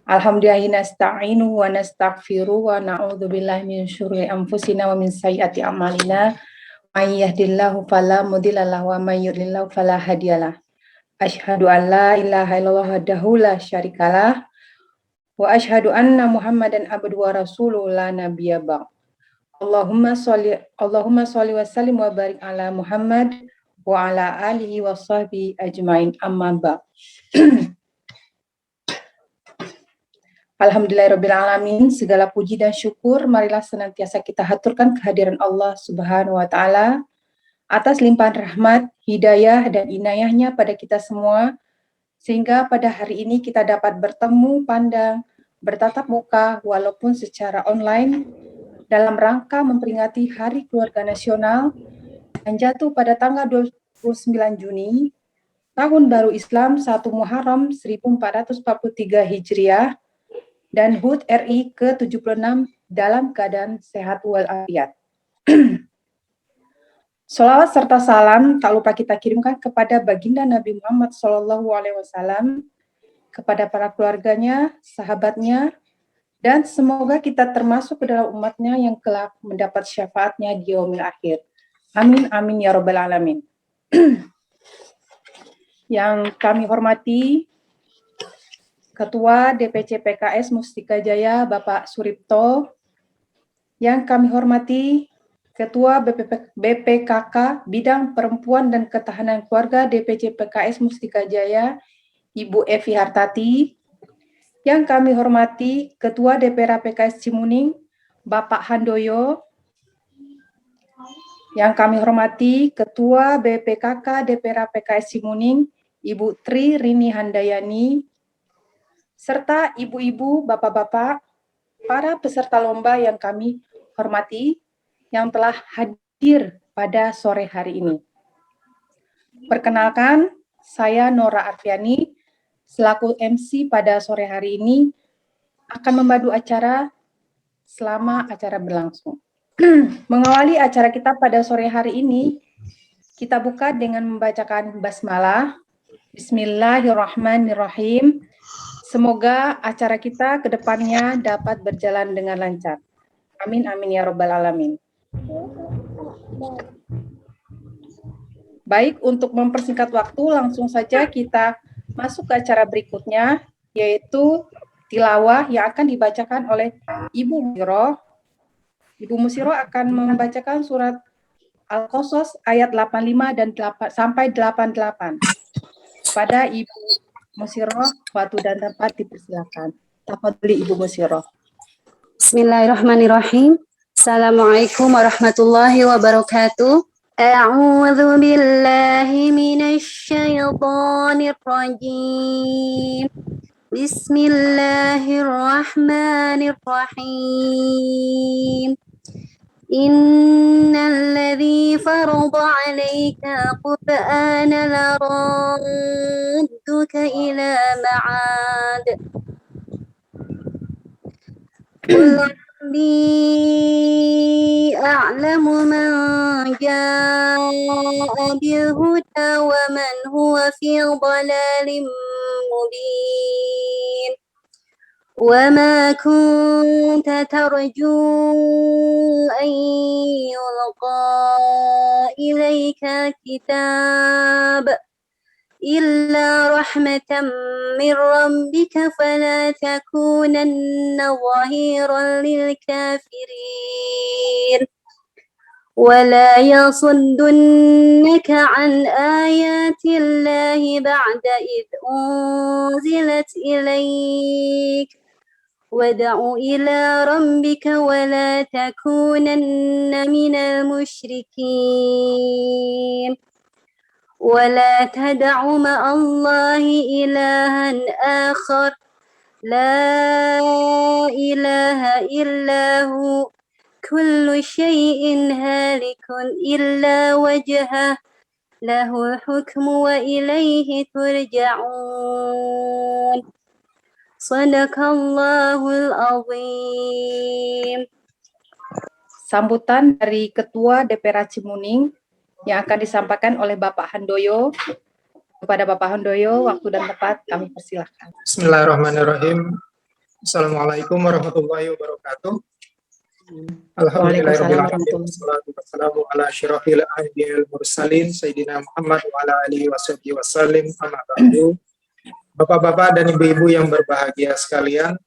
Alhamdulillah nasta'inu wa nastaghfiru wa na'udzubillahi min syururi anfusina wa min sayyiati a'malina. May yahdihillahu fala mudhillalah wa may yudlil fala hadiyalah. Asyhadu an la ilaha illallah wahdahu la syarikalah wa asyhadu anna Muhammadan abduhu wa rasuluhu la nabiyya ba'd. Allahumma sholli wa sallim wa barik ala Muhammad wa ala alihi wa sahbihi ajmain, amma ba'd. Alhamdulillahirrabbilalamin, segala puji dan syukur marilah senantiasa kita haturkan kehadiran Allah Subhanahu wa Ta'ala atas limpahan rahmat, hidayah, dan inayahnya pada kita semua, sehingga pada hari ini kita dapat bertemu, pandang, bertatap muka walaupun secara online dalam rangka memperingati Hari Keluarga Nasional yang jatuh pada tanggal 29 Juni Tahun Baru Islam 1 Muharram 1443 Hijriah dan HUT RI ke-76 dalam keadaan sehat walafiat. Sholawat serta salam tak lupa kita kirimkan kepada baginda Nabi Muhammad SAW, kepada para keluarganya, sahabatnya, dan semoga kita termasuk ke dalam umatnya yang kelak mendapat syafaatnya di yaumil akhir. Amin, amin, ya rabbal alamin. Yang kami hormati Ketua DPC PKS Mustika Jaya, Bapak Suripto. Yang kami hormati Ketua BPKK Bidang Perempuan dan Ketahanan Keluarga DPC PKS Mustika Jaya, Ibu Evi Hartati. Yang kami hormati Ketua DPRA PKS Cimuning, Bapak Handoyo. Yang kami hormati Ketua BPKK DPRA PKS Cimuning, Ibu Tri Rini Handayani, serta ibu-ibu, bapak-bapak, para peserta lomba yang kami hormati, yang telah hadir pada sore hari ini. Perkenalkan, saya Nora Arfiani, selaku MC pada sore hari ini, akan memandu acara selama acara berlangsung. Mengawali acara kita pada sore hari ini, kita buka dengan membacakan basmalah. Bismillahirrahmanirrahim. Semoga acara kita ke depannya dapat berjalan dengan lancar. Amin, amin, ya rabbal alamin. Baik, untuk mempersingkat waktu, langsung saja kita masuk ke acara berikutnya, yaitu tilawah yang akan dibacakan oleh Ibu Musiro. Ibu Musiro akan membacakan surat Al-Qasas ayat 85 dan 8, sampai 88. Pada Ibu Musiro, waktu dan tempat dipersilakan. Tafadhali Ibu Musiro. Bismillahirrahmanirrahim. Assalamualaikum warahmatullahi wabarakatuh. A'udzu billahi minasy syaithanir rajim. Bismillahirrahmanirrahim. Innal ladzi farada 'alaika qur'ana laradduka ila ma'ad. Qul rabbi a'lamu man jaa'a bil huda wa man huwa fi dhalalin mubin. وما كنت ترجو أن يلقى إليك كتاب إلا رحمة من ربك فلا تكونن ظهيرا للكافرين ولا يصدنك عن آيات الله بعد إذ أنزلت إليك وادع إلى ربك ولا تكونن من المشركين ولا تدع مع الله إلها آخر لا إله إلا هو كل شيء هالك إلا وجهه له الحكم وإليه ترجعون Sadaqallahul azim. Sambutan dari Ketua DPRA Cimuning yang akan disampaikan oleh Bapak Handoyo. Kepada Bapak Handoyo, waktu dan tempat kami persilahkan. Bismillahirrahmanirrahim. Assalamualaikum warahmatullahi wabarakatuh. Waalaikumsalam Alhamdulillahirrahmanirrahim. warahmatullahi. Wassalatu wassalamu ala asyrafil anbiya'il mursalin Sayyidina Muhammad wa ala alihi washabihi wasallim. Amma ba'du. Bapak-bapak dan ibu-ibu yang berbahagia sekalian,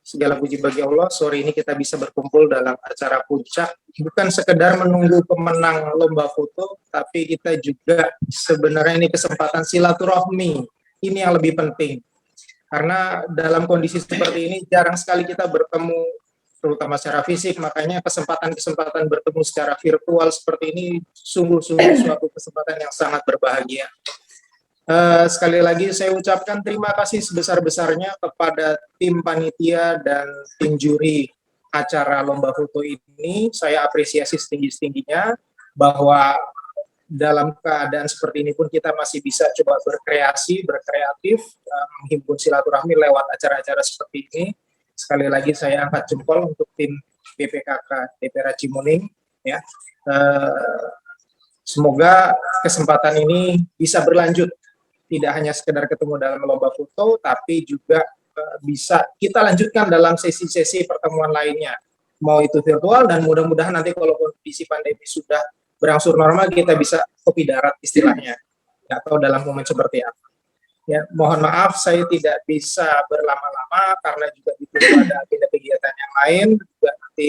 segala puji bagi Allah, sore ini kita bisa berkumpul dalam acara puncak. Bukan sekedar menunggu pemenang lomba foto, tapi kita juga sebenarnya ini kesempatan silaturahmi. Ini yang lebih penting. Karena dalam kondisi seperti ini jarang sekali kita bertemu, terutama secara fisik, makanya kesempatan-kesempatan bertemu secara virtual seperti ini sungguh-sungguh suatu kesempatan yang sangat berbahagia. Sekali lagi saya ucapkan terima kasih sebesar-besarnya kepada tim panitia dan tim juri acara lomba foto ini. Saya apresiasi setinggi-tingginya bahwa dalam keadaan seperti ini pun kita masih bisa coba berkreasi, berkreatif, menghimpun silaturahmi lewat acara-acara seperti ini. Sekali lagi saya angkat jempol untuk tim BPKK DPRA Cimuning. Ya, semoga kesempatan ini bisa berlanjut, tidak hanya sekedar ketemu dalam lomba foto, tapi juga bisa kita lanjutkan dalam sesi-sesi pertemuan lainnya, mau itu virtual, dan mudah-mudahan nanti kalau kondisi pandemi sudah berangsur normal kita bisa kopi darat istilahnya, atau dalam momen seperti apa. Ya, mohon maaf saya tidak bisa berlama-lama karena juga itu ada agenda kegiatan yang lain. Juga nanti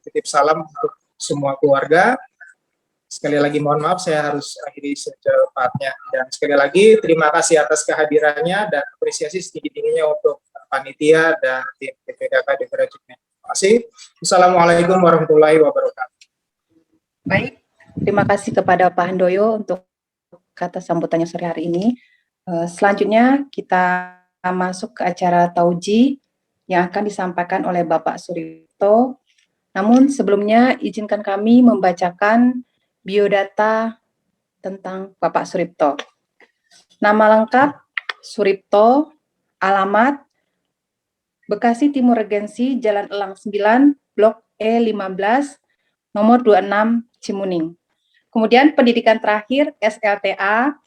titip salam untuk semua keluarga. Sekali lagi mohon maaf saya harus akhiri secepatnya, dan sekali lagi terima kasih atas kehadirannya dan apresiasi setinggi-tingginya untuk panitia dan tim BPKK DPRA Cimuning. Terima kasih. Assalamualaikum warahmatullahi wabarakatuh. Baik, terima kasih kepada Pak Handoyo untuk kata sambutannya sore hari ini. Selanjutnya kita masuk ke acara tauji yang akan disampaikan oleh Bapak Suripto. Namun sebelumnya izinkan kami membacakan biodata tentang Bapak Suripto. Nama lengkap Suripto, alamat Bekasi Timur Regensi, Jalan Elang 9, Blok E15, nomor 26, Cimuning. Kemudian pendidikan terakhir SLTA,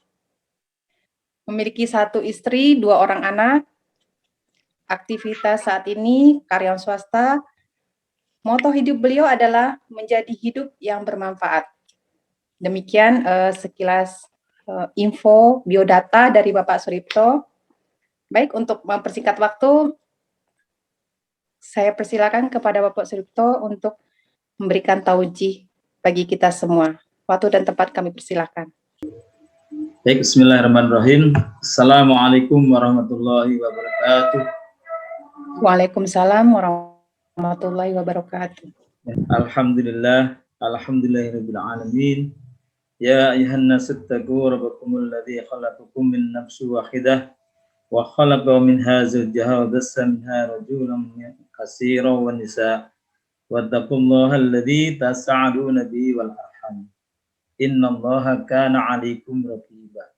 memiliki 1 istri, 2 orang anak. Aktivitas saat ini karyawan swasta. Moto hidup beliau adalah menjadi hidup yang bermanfaat. Demikian sekilas info biodata dari Bapak Suripto. Baik, untuk mempersingkat waktu, saya persilakan kepada Bapak Suripto untuk memberikan tauji bagi kita semua. Waktu dan tempat kami persilakan. Baik, bismillahirrahmanirrahim. Assalamualaikum warahmatullahi wabarakatuh. Waalaikumsalam warahmatullahi wabarakatuh. Alhamdulillah, alhamdulillahirabbil alamin. Ya ayuhan nas ittaqu rabbakumul ladzi khalaqakum min nafsin wahidah wa khalaqa minha zawjaha wa bassa minha rajulan katsiran wan nisaa. Wattaqullaha alladzi tas'aluna bihi wal arham. Innallaha kana 'alaikum raqiba.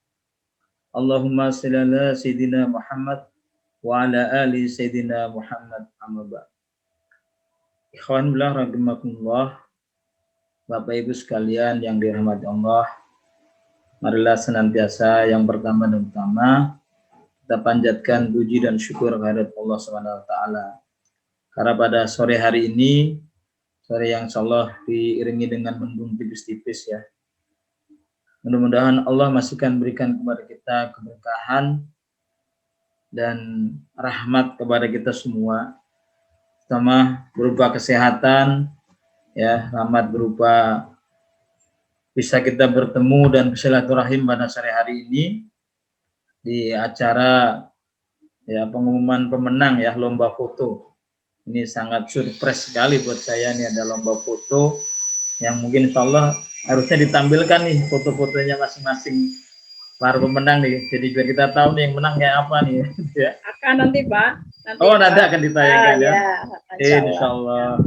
Allahumma shalli ala sayyidina Muhammad wa ala ali sayyidina Muhammad amma ba'd. Ikhwan billah rahimakumullah, Bapak Ibu sekalian yang dirahmati Allah, marilah senantiasa yang pertama dan utama kita panjatkan puji dan syukur kehadirat Allah Subhanahu wa taala. Karena pada sore hari ini, sore yang insyaallah diiringi dengan mendung tipis-tipis ya. Mudah-mudahan Allah masih akan berikan kepada kita keberkahan dan rahmat kepada kita semua, sama berupa kesehatan, ya, rahmat berupa bisa kita bertemu dan bersilaturahim pada sore hari ini di acara ya pengumuman pemenang ya lomba foto. Ini sangat surprise sekali buat saya, nih ada lomba foto yang mungkin insyaallah harusnya ditampilkan nih foto-fotonya masing-masing para pemenang nih. Jadi biar kita tahu nih yang menang kayak apa nih ya. Akan nanti Pak. Nanti akan ditayangkan ya. Ya, Insyaallah.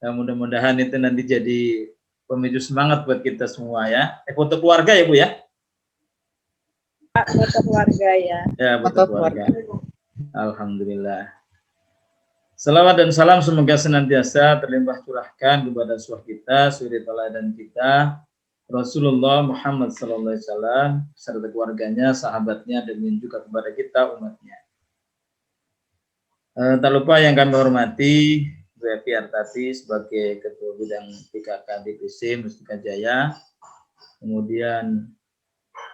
Ya, mudah-mudahan itu nanti jadi pemicu semangat buat kita semua ya. Foto keluarga ya Bu ya. Foto keluarga ya. Ya, foto keluarga. Alhamdulillah. Salawat dan salam semoga senantiasa terlimpah curahkan kepada surah kita, suri teladan kita, Rasulullah Muhammad sallallahu alaihi wasallam serta keluarganya, sahabatnya, dan juga kepada kita umatnya. Tak lupa yang kami hormati Bu Evi Artati sebagai Ketua Bidang PKK DPC Mustika Jaya, kemudian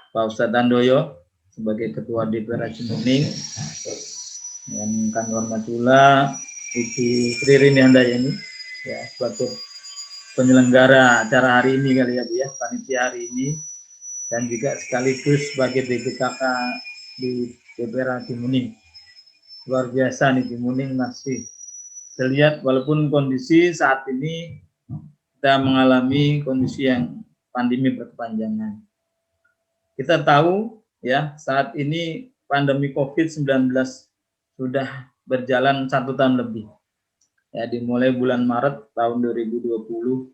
Pak Ustadz Handoyo sebagai Ketua DPR Cimuning, yang kami hormati pula Ibu Ririn Handayani ya sebagai penyelenggara acara hari ini kali ya Bu ya, panitia hari ini, dan juga sekaligus sebagai DPKK di DPR Cimuning. Luar biasa nih Cimuning masih terlihat walaupun kondisi saat ini kita mengalami kondisi yang pandemi berkepanjangan. Kita tahu ya saat ini pandemi COVID-19 sudah berjalan 1 tahun lebih. Ya, dimulai bulan Maret tahun 2020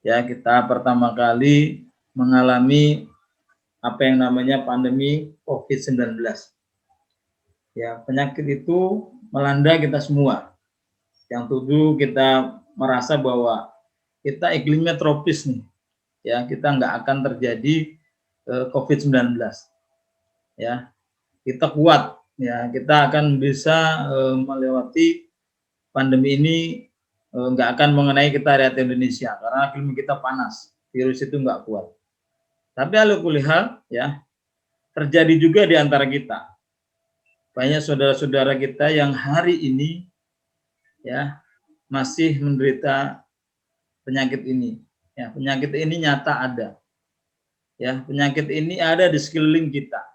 ya kita pertama kali mengalami apa yang namanya pandemi COVID-19. Ya, penyakit itu melanda kita semua. Yang tujuh kita merasa bahwa kita iklimnya tropis nih. Ya, kita nggak akan terjadi COVID-19. Ya, kita kuat. Ya, kita akan bisa melewati pandemi ini, nggak akan mengenai kita rakyat Indonesia karena iklim kita panas. Virus itu nggak kuat. Tapi ala kulli hal ya terjadi juga di antara kita. Banyak saudara-saudara kita yang hari ini ya masih menderita penyakit ini. Ya, penyakit ini nyata ada. Ya, penyakit ini ada di sekeliling kita.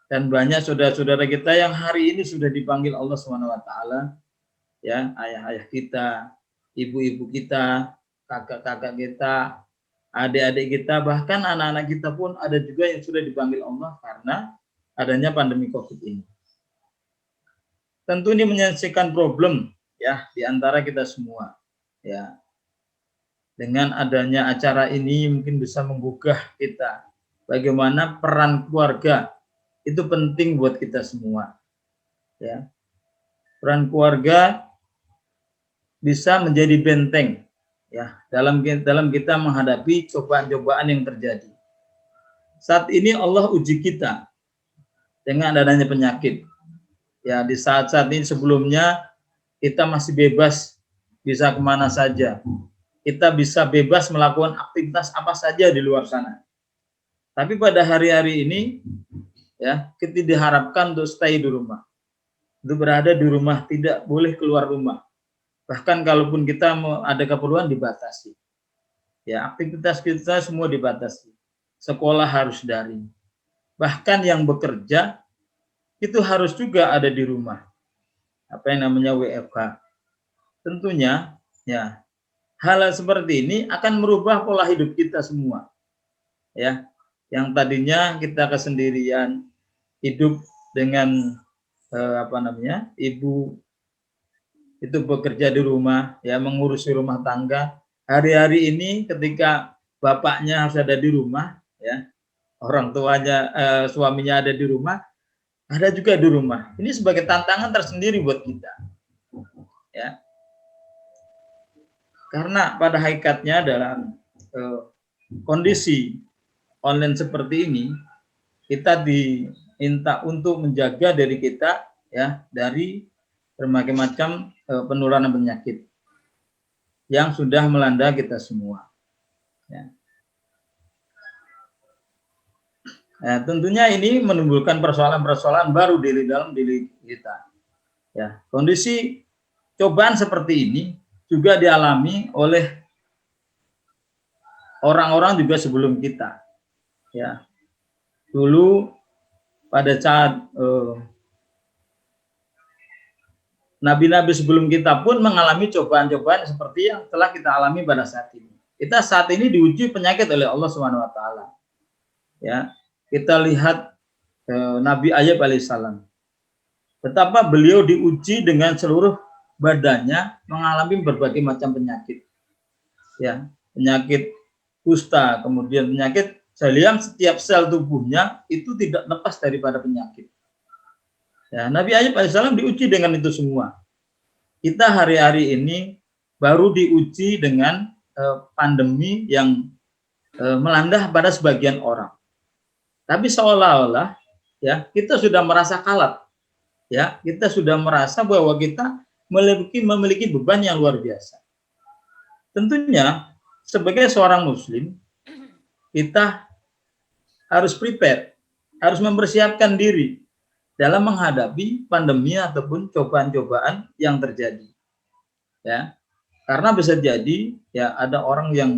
Dan banyak saudara-saudara kita yang hari ini sudah dipanggil Allah SWT, ya, ayah-ayah kita, ibu-ibu kita, kakak-kakak kita, adik-adik kita, bahkan anak-anak kita pun ada juga yang sudah dipanggil Allah karena adanya pandemi COVID ini. Tentu ini menyelesaikan problem ya di antara kita semua. Ya. Dengan adanya acara ini mungkin bisa menggugah kita bagaimana peran keluarga itu penting buat kita semua. Ya. Peran keluarga bisa menjadi benteng ya dalam kita menghadapi cobaan-cobaan yang terjadi. Saat ini Allah uji kita dengan adanya penyakit. Ya, di saat-saat ini sebelumnya kita masih bebas bisa kemana saja. Kita bisa bebas melakukan aktivitas apa saja di luar sana. Tapi pada hari-hari ini ya kita diharapkan untuk stay di rumah. Untuk berada di rumah, tidak boleh keluar rumah. Bahkan kalaupun kita mau ada keperluan dibatasi. Ya, aktivitas kita semua dibatasi. Sekolah harus daring. Bahkan yang bekerja itu harus juga ada di rumah. Apa yang namanya WFH. Tentunya ya hal seperti ini akan merubah pola hidup kita semua. Ya, yang tadinya kita kesendirian, hidup dengan ibu itu bekerja di rumah, ya mengurusi rumah tangga. Hari-hari ini ketika bapaknya harus ada di rumah, ya orang tuanya, suaminya ada di rumah, ada juga di rumah. Ini sebagai tantangan tersendiri buat kita. Ya. Karena pada hakikatnya dalam kondisi online seperti ini, kita diminta untuk menjaga diri kita ya dari berbagai macam penularan penyakit yang sudah melanda kita semua. Ya. Nah, tentunya ini menimbulkan persoalan-persoalan baru di dalam diri kita. Ya, kondisi cobaan seperti ini juga dialami oleh orang-orang juga sebelum kita. Ya, dulu pada saat nabi-nabi sebelum kita pun mengalami cobaan-cobaan seperti yang telah kita alami pada saat ini. Kita saat ini diuji penyakit oleh Allah SWT. Ya. Kita lihat Nabi Ayub alaihissalam, betapa beliau diuji dengan seluruh badannya mengalami berbagai macam penyakit, ya penyakit kusta, kemudian penyakit yang setiap sel tubuhnya itu tidak lepas daripada penyakit. Ya, Nabi Ayub alaihissalam diuji dengan itu semua. Kita hari-hari ini baru diuji dengan pandemi yang melanda pada sebagian orang. Tapi seolah-olah ya kita sudah merasa kalap. ya kita sudah merasa bahwa kita memiliki beban yang luar biasa. Tentunya sebagai seorang muslim kita harus prepare, harus mempersiapkan diri dalam menghadapi pandemi ataupun cobaan-cobaan yang terjadi. Ya. Karena bisa jadi ya ada orang yang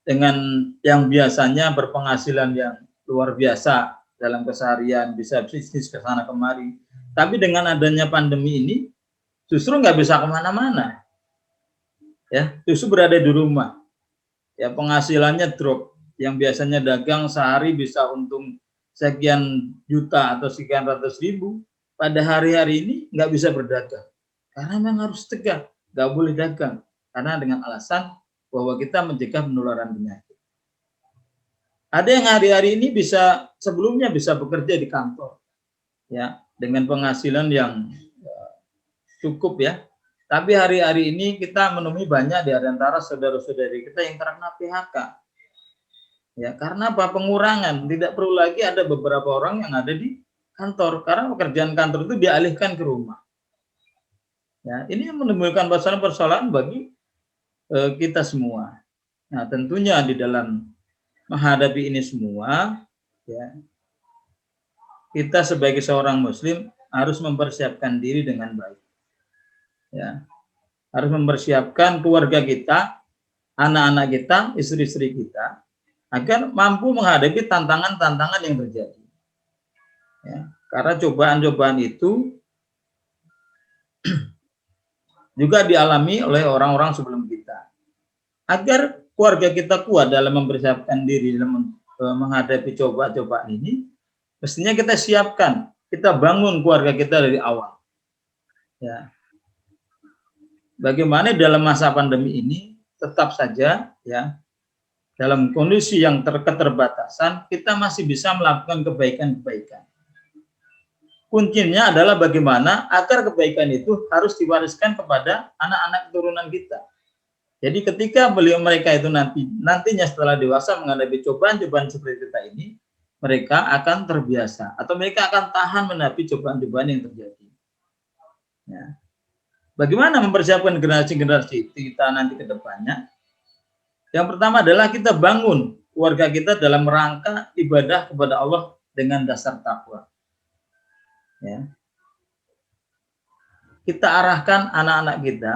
dengan yang biasanya berpenghasilan yang luar biasa dalam keseharian, bisa bisnis ke sana kemari. Tapi dengan adanya pandemi ini justru nggak bisa kemana-mana. Ya, justru berada di rumah. Ya, penghasilannya drop. Yang biasanya dagang sehari bisa untung sekian juta atau sekian ratus ribu, pada hari-hari ini nggak bisa berdagang. Karena memang harus tegak, nggak boleh dagang. Karena dengan alasan bahwa kita mencegah penularan penyakit. Ada yang hari-hari ini bisa sebelumnya bisa bekerja di kantor, ya dengan penghasilan yang cukup ya. Tapi hari-hari ini kita menemui banyak di antara saudara-saudari kita yang terkena PHK. Ya, karena apa? Pengurangan. Tidak perlu lagi ada beberapa orang yang ada di kantor karena pekerjaan kantor itu dialihkan ke rumah. Ya, ini menimbulkan persoalan-persoalan bagi kita semua. Nah, tentunya di dalam menghadapi ini semua, ya, kita sebagai seorang muslim harus mempersiapkan diri dengan baik. Ya, harus mempersiapkan keluarga kita, anak-anak kita, istri-istri kita, agar mampu menghadapi tantangan-tantangan yang terjadi. Ya, karena cobaan-cobaan itu juga dialami oleh orang-orang sebelum kita. Agar keluarga kita kuat dalam mempersiapkan diri dalam menghadapi cobaan-cobaan ini, mestinya kita siapkan, kita bangun keluarga kita dari awal. Ya. Bagaimana dalam masa pandemi ini tetap saja ya dalam kondisi yang keterbatasan kita masih bisa melakukan kebaikan-kebaikan. Kuncinya adalah bagaimana agar kebaikan itu harus diwariskan kepada anak-anak keturunan kita. Jadi ketika mereka itu nantinya setelah dewasa menghadapi cobaan-cobaan seperti kita ini, mereka akan terbiasa atau mereka akan tahan menghadapi cobaan-cobaan yang terjadi. Ya. Bagaimana mempersiapkan generasi-generasi kita nanti ke depannya? Yang pertama adalah kita bangun keluarga kita dalam rangka ibadah kepada Allah dengan dasar takwa. Ya. Kita arahkan anak-anak kita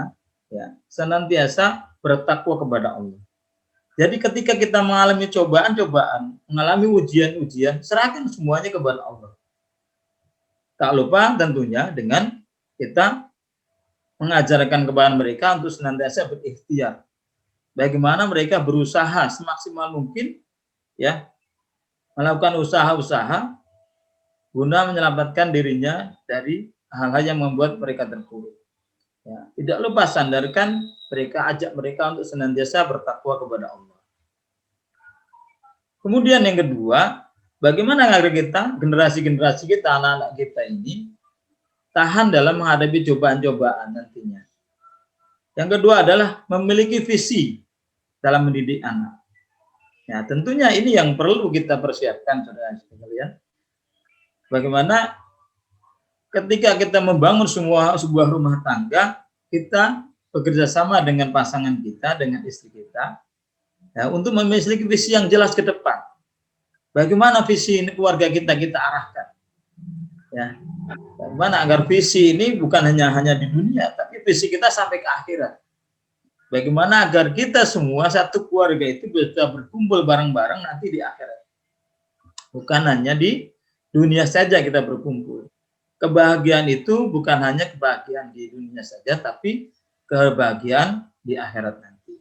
ya senantiasa bertakwa kepada Allah. Jadi ketika kita mengalami cobaan-cobaan, mengalami ujian-ujian, serahkan semuanya kepada Allah. Tak lupa tentunya dengan kita mengajarkan kepada mereka untuk senantiasa berikhtiar. Bagaimana mereka berusaha semaksimal mungkin ya melakukan usaha-usaha guna menyelamatkan dirinya dari hal-hal yang membuat mereka terpuruk. Ya, tidak lupa sandarkan mereka, ajak mereka untuk senantiasa bertakwa kepada Allah. Kemudian yang kedua, bagaimana agar kita, generasi-generasi kita, anak-anak kita ini tahan dalam menghadapi cobaan-cobaan nantinya. Yang kedua adalah memiliki visi dalam mendidik anak. Ya, tentunya ini yang perlu kita persiapkan, saudara sekalian. Bagaimana ketika kita membangun sebuah rumah tangga, kita bekerja sama dengan pasangan kita, dengan istri kita, ya, untuk memiliki visi yang jelas ke depan. Bagaimana visi ini keluarga kita arahkan. Ya, bagaimana agar visi ini bukan hanya di dunia, tapi visi kita sampai ke akhirat. Bagaimana agar kita semua satu keluarga itu bisa berkumpul bareng-bareng nanti di akhirat. Bukan hanya di dunia saja kita berkumpul. Kebahagiaan itu bukan hanya kebahagiaan di dunia saja, tapi kebahagiaan di akhirat nanti.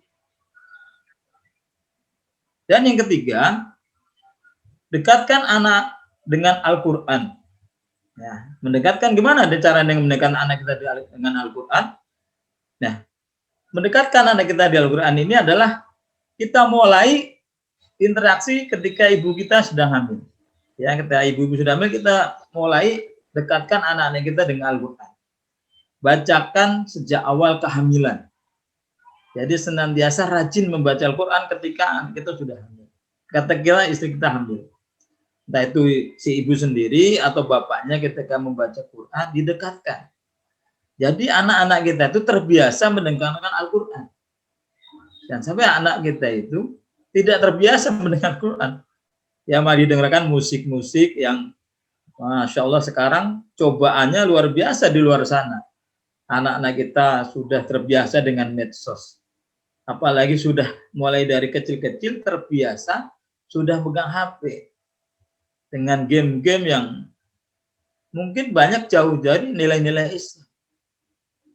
Dan yang ketiga, dekatkan anak dengan Al-Quran. Ya, mendekatkan gimana cara dengan mendekatkan anak kita dengan Al-Quran? Nah, mendekatkan anak kita di Al-Quran ini adalah kita mulai interaksi ketika ibu kita sedang hamil. Ya, ketika ibu sudah hamil, kita mulai dekatkan anak-anak kita dengan Al-Quran. Bacakan sejak awal kehamilan. Jadi senantiasa rajin membaca Al-Quran ketika anak kita sudah hamil. Katakanlah istri kita hamil. Entah itu si ibu sendiri atau bapaknya ketika membaca Quran didekatkan. Jadi anak-anak kita itu terbiasa mendengarkan Al-Quran. Dan sampai anak kita itu tidak terbiasa mendengar Quran. Ya mari dengarkan musik-musik yang Masya Allah sekarang cobaannya luar biasa di luar sana. Anak-anak kita sudah terbiasa dengan medsos. Apalagi sudah mulai dari kecil-kecil terbiasa sudah pegang HP. Dengan game-game yang mungkin banyak jauh dari nilai-nilai Islam.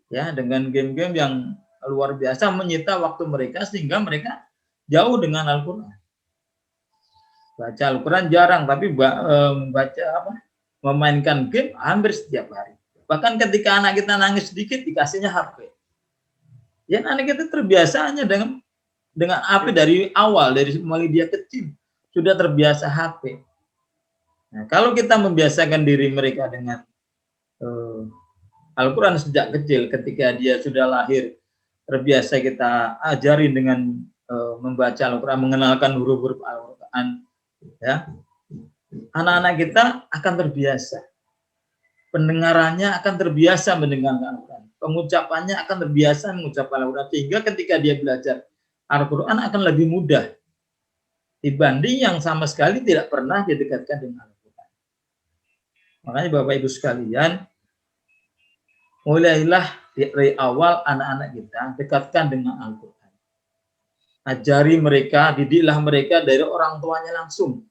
Ya, dengan game-game yang luar biasa menyita waktu mereka sehingga mereka jauh dengan Al-Quran. Baca Al-Quran jarang, tapi memainkan game hampir setiap hari. Bahkan ketika anak kita nangis sedikit dikasihnya HP. Ya, anak kita terbiasa hanya dengan HP dari awal, dari mulai dia kecil sudah terbiasa HP. Nah, kalau kita membiasakan diri mereka dengan Al-Quran sejak kecil, ketika dia sudah lahir terbiasa kita ajarin dengan membaca Al-Quran, mengenalkan huruf-huruf Al-Quran, ya, anak-anak kita akan terbiasa, pendengarannya akan terbiasa mendengarkan Al-Quran, pengucapannya akan terbiasa mengucapkan Al-Quran, sehingga ketika dia belajar Al-Quran akan lebih mudah dibanding yang sama sekali tidak pernah didekatkan dengan Al-Quran. Makanya Bapak Ibu sekalian, mulailah dari awal anak-anak kita dekatkan dengan Al-Quran. Ajari mereka, didiklah mereka dari orang tuanya langsung.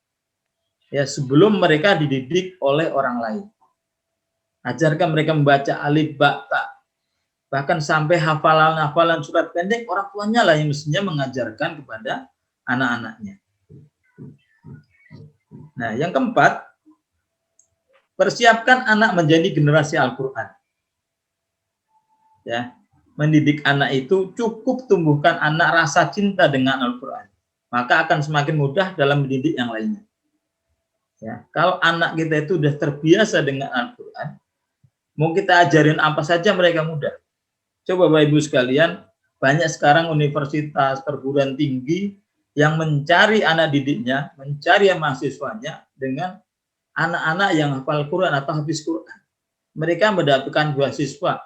Ya, sebelum mereka dididik oleh orang lain. Ajarkan mereka membaca alif, ba, ta. Bahkan sampai hafalan-hafalan surat pendek, orang tuanya lah yang mestinya mengajarkan kepada anak-anaknya. Nah, yang keempat, persiapkan anak menjadi generasi Al-Quran. Ya, mendidik anak itu cukup tumbuhkan anak rasa cinta dengan Al-Quran, maka akan semakin mudah dalam mendidik yang lainnya. Ya, kalau anak kita itu sudah terbiasa dengan Al-Quran, mau kita ajarin apa saja mereka mudah. Coba Bapak Ibu sekalian, banyak sekarang universitas, perguruan tinggi yang mencari anak didiknya, mencari mahasiswanya dengan anak-anak yang hafal Quran atau habis Quran. Mereka mendapatkan beasiswa,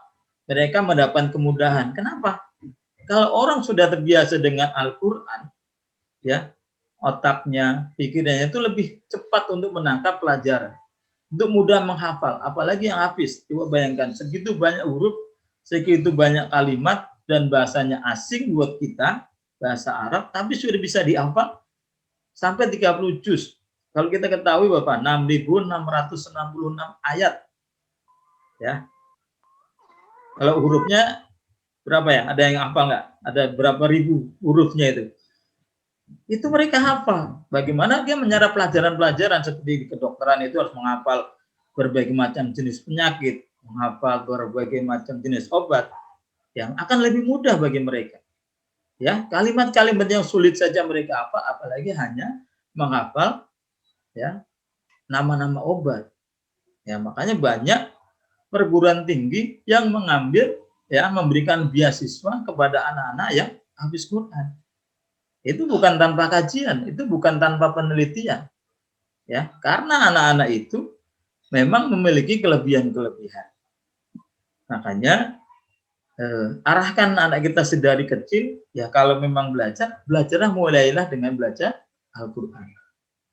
mereka mendapat kemudahan. Kenapa? Kalau orang sudah terbiasa dengan Al-Quran, ya, otaknya, pikirannya itu lebih cepat untuk menangkap pelajaran, untuk mudah menghafal, apalagi yang habis. Coba bayangkan, segitu banyak huruf, segitu banyak kalimat, dan bahasanya asing buat kita, bahasa Arab, tapi sudah bisa dihafal sampai 30 juz. Kalau kita ketahui Bapak, 6.666 ayat. Ya. Kalau hurufnya berapa ya? Ada yang hafal nggak? Ada berapa ribu hurufnya itu? Itu mereka hafal. Bagaimana dia menyerap pelajaran-pelajaran seperti di kedokteran itu harus menghafal berbagai macam jenis penyakit, menghafal berbagai macam jenis obat, yang akan lebih mudah bagi mereka. Ya, kalimat-kalimat yang sulit saja mereka hafal, apalagi hanya menghafal ya nama-nama obat. Ya, makanya banyak perguruan tinggi yang mengambil ya memberikan beasiswa kepada anak-anak yang habis Quran. Itu bukan tanpa kajian, itu bukan tanpa penelitian. Ya, karena anak-anak itu memang memiliki kelebihan-kelebihan. Makanya arahkan anak kita sedari kecil, ya kalau memang belajarlah mulailah dengan belajar Al-Quran.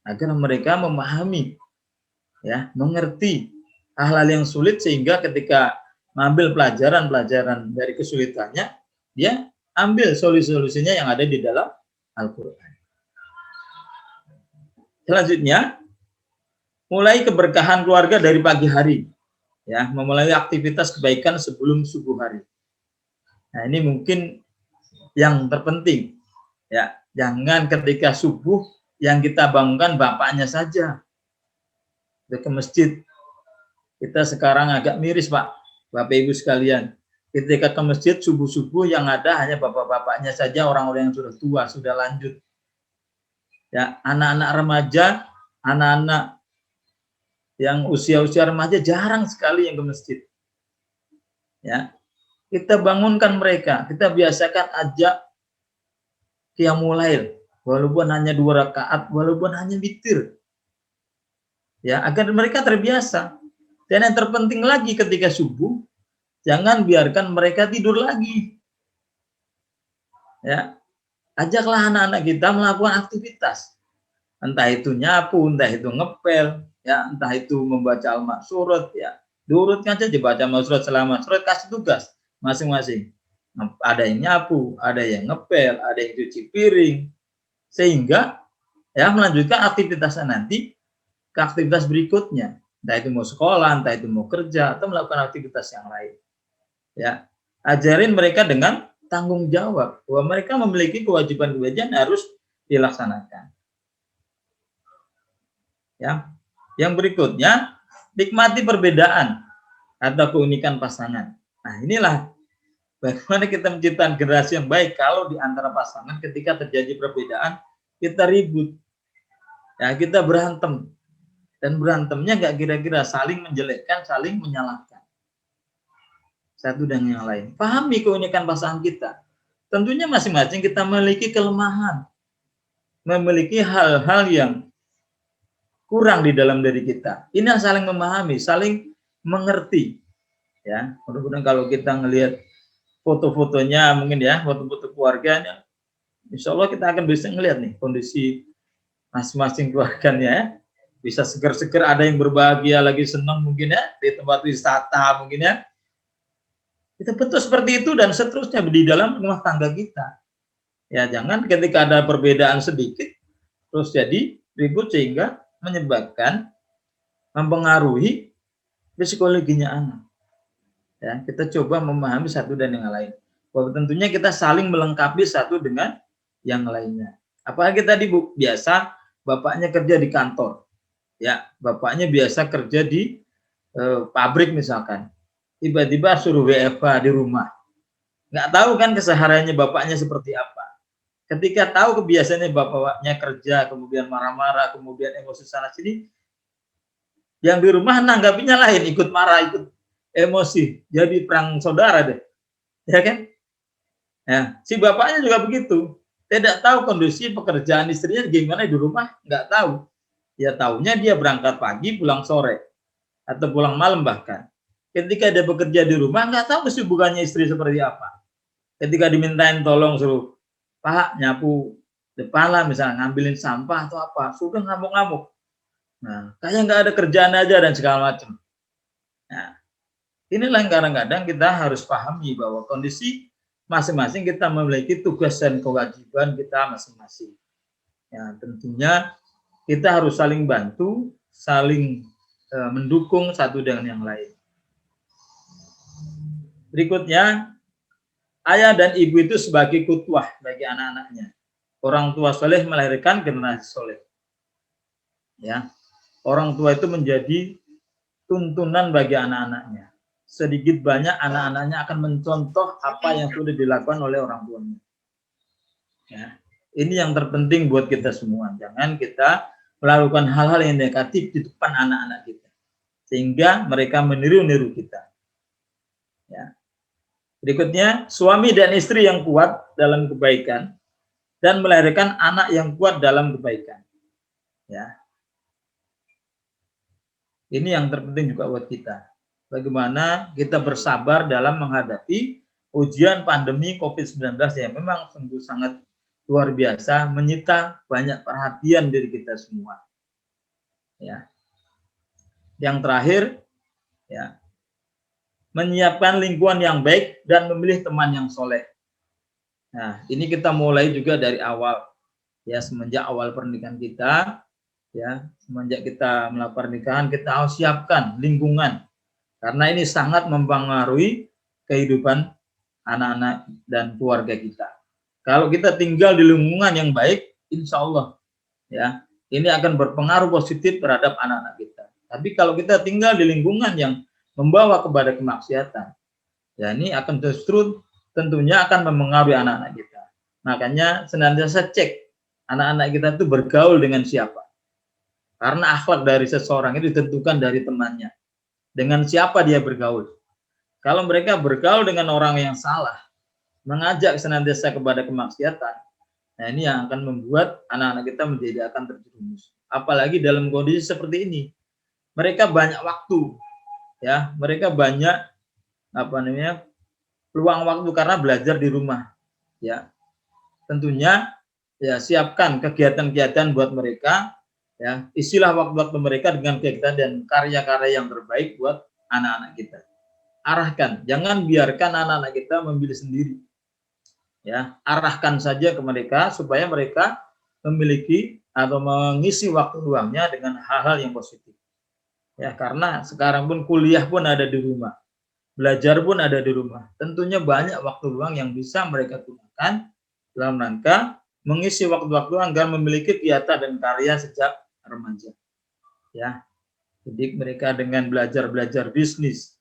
Agar mereka memahami, ya, mengerti hal-hal yang sulit sehingga ketika mengambil pelajaran-pelajaran dari kesulitannya, dia ambil solusi-solusinya yang ada di dalam Al-Quran. Selanjutnya, mulai keberkahan keluarga dari pagi hari, ya, memulai aktivitas kebaikan sebelum subuh hari. Nah, ini mungkin yang terpenting, ya, jangan ketika subuh yang kita bangunkan bapaknya saja ke masjid. Kita sekarang agak miris Pak, Bapak Ibu sekalian. Ketika ke masjid subuh-subuh yang ada hanya bapak-bapaknya saja, orang-orang yang sudah tua, sudah lanjut. Ya, anak-anak remaja, anak-anak yang usia-usia remaja jarang sekali yang ke masjid. Ya, kita bangunkan mereka, kita biasakan ajak qiyamul lail, walaupun hanya 2 rakaat, walaupun hanya witir. ya, agar mereka terbiasa. Dan yang terpenting lagi ketika subuh, jangan biarkan mereka tidur lagi. Ya, ajaklah anak-anak kita melakukan aktivitas. Entah itu nyapu, entah itu ngepel, ya, entah itu membaca al-maksurat, ya. Diurutkan saja baca al-maksurat selama surat, kasih tugas masing-masing. Ada yang nyapu, ada yang ngepel, ada yang cuci piring, sehingga ya melanjutkan aktivitasnya nanti ke aktivitas berikutnya. Entah itu mau sekolah, entah itu mau kerja, atau melakukan aktivitas yang lain. Ya, ajarin mereka dengan tanggung jawab bahwa mereka memiliki kewajiban-kewajiban harus dilaksanakan. Ya, yang berikutnya nikmati perbedaan atau keunikan pasangan. Nah, inilah bagaimana kita menciptakan generasi yang baik kalau di antara pasangan ketika terjadi perbedaan kita ribut, ya kita berantem, dan berantemnya nggak kira-kira saling menjelekkan, saling menyalahkan satu dan yang lain. Pahami keunikan pasangan kita. Tentunya masing-masing kita memiliki kelemahan, memiliki hal-hal yang kurang di dalam diri kita. Ini yang saling memahami, saling mengerti. Ya, mudah-mudahan kalau kita ngelihat foto-fotonya mungkin ya, foto-foto keluarganya, insya Allah kita akan bisa ngelihat nih kondisi masing-masing keluarganya ya. Bisa seger-seger, ada yang berbahagia lagi senang mungkin ya di tempat wisata mungkin ya. Kita betul seperti itu dan seterusnya di dalam rumah tangga kita. Ya, jangan ketika ada perbedaan sedikit terus jadi ribut sehingga menyebabkan mempengaruhi psikologinya anak. Ya, kita coba memahami satu dan yang lain. Bahwa tentunya kita saling melengkapi satu dengan yang lainnya. Apalagi tadi Bu, biasa bapaknya kerja di kantor. Ya, bapaknya biasa kerja di pabrik misalkan. Tiba-tiba suruh WFH di rumah. Nggak tahu kan kesehariannya bapaknya seperti apa. Ketika tahu kebiasaannya bapaknya kerja, kemudian marah-marah, kemudian emosi sana sini, yang di rumah nanggapinya lain, ikut marah, ikut emosi, jadi perang saudara deh, ya kan? Ya, si bapaknya juga begitu, tidak tahu kondisi pekerjaan istrinya gimana di rumah, nggak tahu. Ya tahunya dia berangkat pagi, pulang sore, atau pulang malam bahkan. Ketika dia bekerja di rumah, nggak tahu kesibukannya istri seperti apa. Ketika dimintain tolong suruh Pak nyapu depan lah misalnya, ngambilin sampah atau apa, sudah ngamuk-ngamuk. Nah, kayak nggak ada kerjaan aja dan segala macam. Nah, inilah yang kadang-kadang kita harus pahami bahwa kondisi masing-masing kita memiliki tugas dan kewajiban kita masing-masing. Ya, tentunya kita harus saling bantu, saling mendukung satu dengan yang lain. Berikutnya, ayah dan ibu itu sebagai qudwah bagi anak-anaknya. Orang tua soleh melahirkan generasi soleh. Ya, orang tua itu menjadi tuntunan bagi anak-anaknya. Sedikit banyak anak-anaknya akan mencontoh apa yang sudah dilakukan oleh orang tuanya. Ya, ini yang terpenting buat kita semua. Jangan kita melakukan hal-hal yang negatif di depan anak-anak kita, sehingga mereka meniru-niru kita. Ya. Berikutnya, suami dan istri yang kuat dalam kebaikan dan melahirkan anak yang kuat dalam kebaikan. Ya. Ini yang terpenting juga buat kita. Bagaimana kita bersabar dalam menghadapi ujian pandemi COVID-19 yang memang sungguh sangat luar biasa, menyita banyak perhatian dari kita semua. Ya. Yang terakhir, ya, menyiapkan lingkungan yang baik dan memilih teman yang soleh. Nah, ini kita mulai juga dari awal, ya, semenjak awal pernikahan kita, ya, semenjak kita melakukan pernikahan, kita harus siapkan lingkungan, karena ini sangat mempengaruhi kehidupan anak-anak dan keluarga kita. Kalau kita tinggal di lingkungan yang baik, insya Allah, ya, ini akan berpengaruh positif terhadap anak-anak kita. Tapi kalau kita tinggal di lingkungan yang membawa kepada kemaksiatan, ya ini akan justru tentunya akan mempengaruhi anak-anak kita. Makanya senantiasa cek anak-anak kita itu bergaul dengan siapa. Karena akhlak dari seseorang itu ditentukan dari temannya. Dengan siapa dia bergaul. Kalau mereka bergaul dengan orang yang salah, mengajak senantiasa kepada kemaksiatan, nah ini yang akan membuat anak-anak kita menjadi akan terjerumus. Apalagi dalam kondisi seperti ini, mereka banyak waktu, ya, mereka banyak peluang waktu karena belajar di rumah, ya. Tentunya ya siapkan kegiatan-kegiatan buat mereka, ya, isilah waktu-waktu mereka dengan kegiatan dan karya-karya yang terbaik buat anak-anak kita. Arahkan, jangan biarkan anak-anak kita memilih sendiri, ya, arahkan saja ke mereka supaya mereka memiliki atau mengisi waktu luangnya dengan hal-hal yang positif, ya, karena sekarang pun kuliah pun ada di rumah, belajar pun ada di rumah, tentunya banyak waktu luang yang bisa mereka gunakan dalam rangka mengisi waktu-waktu agar memiliki kegiatan dan karya sejak remaja, ya. Jadi mereka dengan belajar bisnis,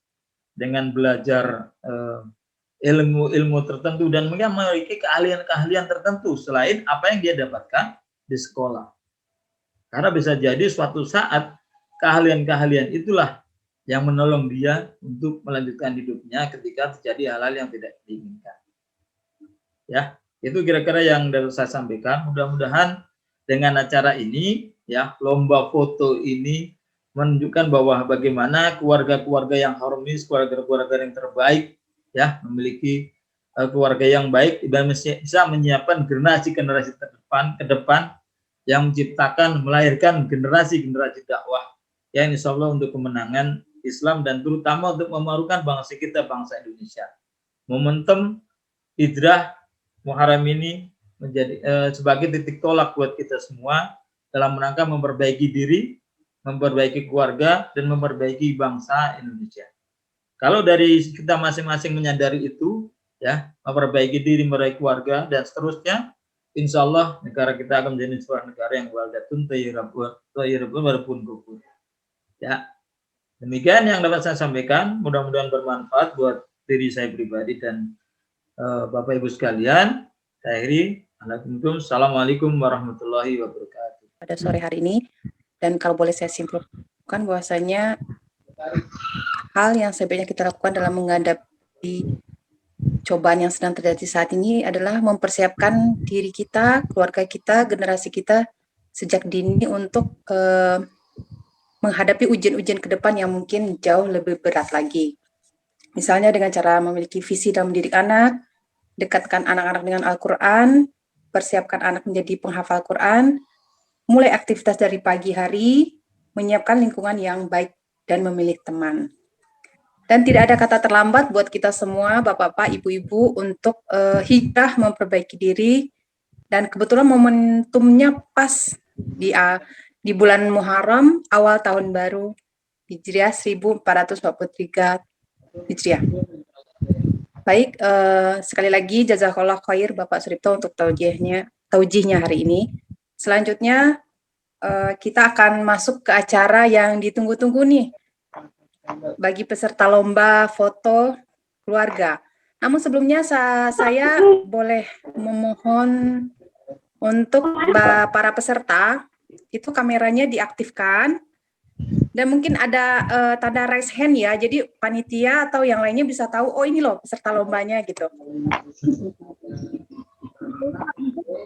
dengan belajar ilmu-ilmu tertentu dan mereka memiliki keahlian-keahlian tertentu selain apa yang dia dapatkan di sekolah. Karena bisa jadi suatu saat keahlian-keahlian itulah yang menolong dia untuk melanjutkan hidupnya ketika terjadi hal-hal yang tidak diinginkan. Ya, itu kira-kira yang dapat saya sampaikan. Mudah-mudahan dengan acara ini, ya, lomba foto ini menunjukkan bahwa bagaimana keluarga-keluarga yang harmonis, keluarga-keluarga yang terbaik, ya, memiliki keluarga yang baik dan bisa menyiapkan generasi-generasi ke depan yang menciptakan, melahirkan generasi-generasi dakwah yang insya Allah untuk kemenangan Islam dan terutama untuk memarukan bangsa kita, bangsa Indonesia. Momentum hijrah Muharram ini menjadi sebagai titik tolak buat kita semua dalam rangka memperbaiki diri, memperbaiki keluarga, dan memperbaiki bangsa Indonesia. Kalau dari kita masing-masing menyadari itu, ya, memperbaiki diri, memperbaiki keluarga, dan seterusnya, insya Allah negara kita akan menjadi sebuah negara yang waladatun thayyibun walaupun kufur. Ya, demikian yang dapat saya sampaikan. Mudah-mudahan bermanfaat buat diri saya pribadi dan Bapak Ibu sekalian. Saya akhiri. Assalamualaikum warahmatullahi wabarakatuh. Pada sore hari ini, dan kalau boleh saya simpulkan bahwasanya hal yang sebaiknya kita lakukan dalam menghadapi cobaan yang sedang terjadi saat ini adalah mempersiapkan diri kita, keluarga kita, generasi kita sejak dini untuk menghadapi ujian-ujian ke depan yang mungkin jauh lebih berat lagi. Misalnya dengan cara memiliki visi dalam mendidik anak, dekatkan anak-anak dengan Al-Quran, persiapkan anak menjadi penghafal Quran, mulai aktivitas dari pagi hari, menyiapkan lingkungan yang baik dan memilih teman. Dan tidak ada kata terlambat buat kita semua, bapak-bapak, ibu-ibu, untuk hijrah, memperbaiki diri. Dan kebetulan momentumnya pas di bulan Muharram, awal tahun baru Hijriah 1443 Hijriah. Baik, sekali lagi jazakallah khair Bapak Suripto untuk taujihnya hari ini. Selanjutnya kita akan masuk ke acara yang ditunggu-tunggu nih bagi peserta lomba foto keluarga. Namun sebelumnya saya boleh memohon untuk para peserta itu kameranya diaktifkan. Dan mungkin ada tanda raise hand ya, jadi panitia atau yang lainnya bisa tahu, oh ini loh peserta lombanya gitu.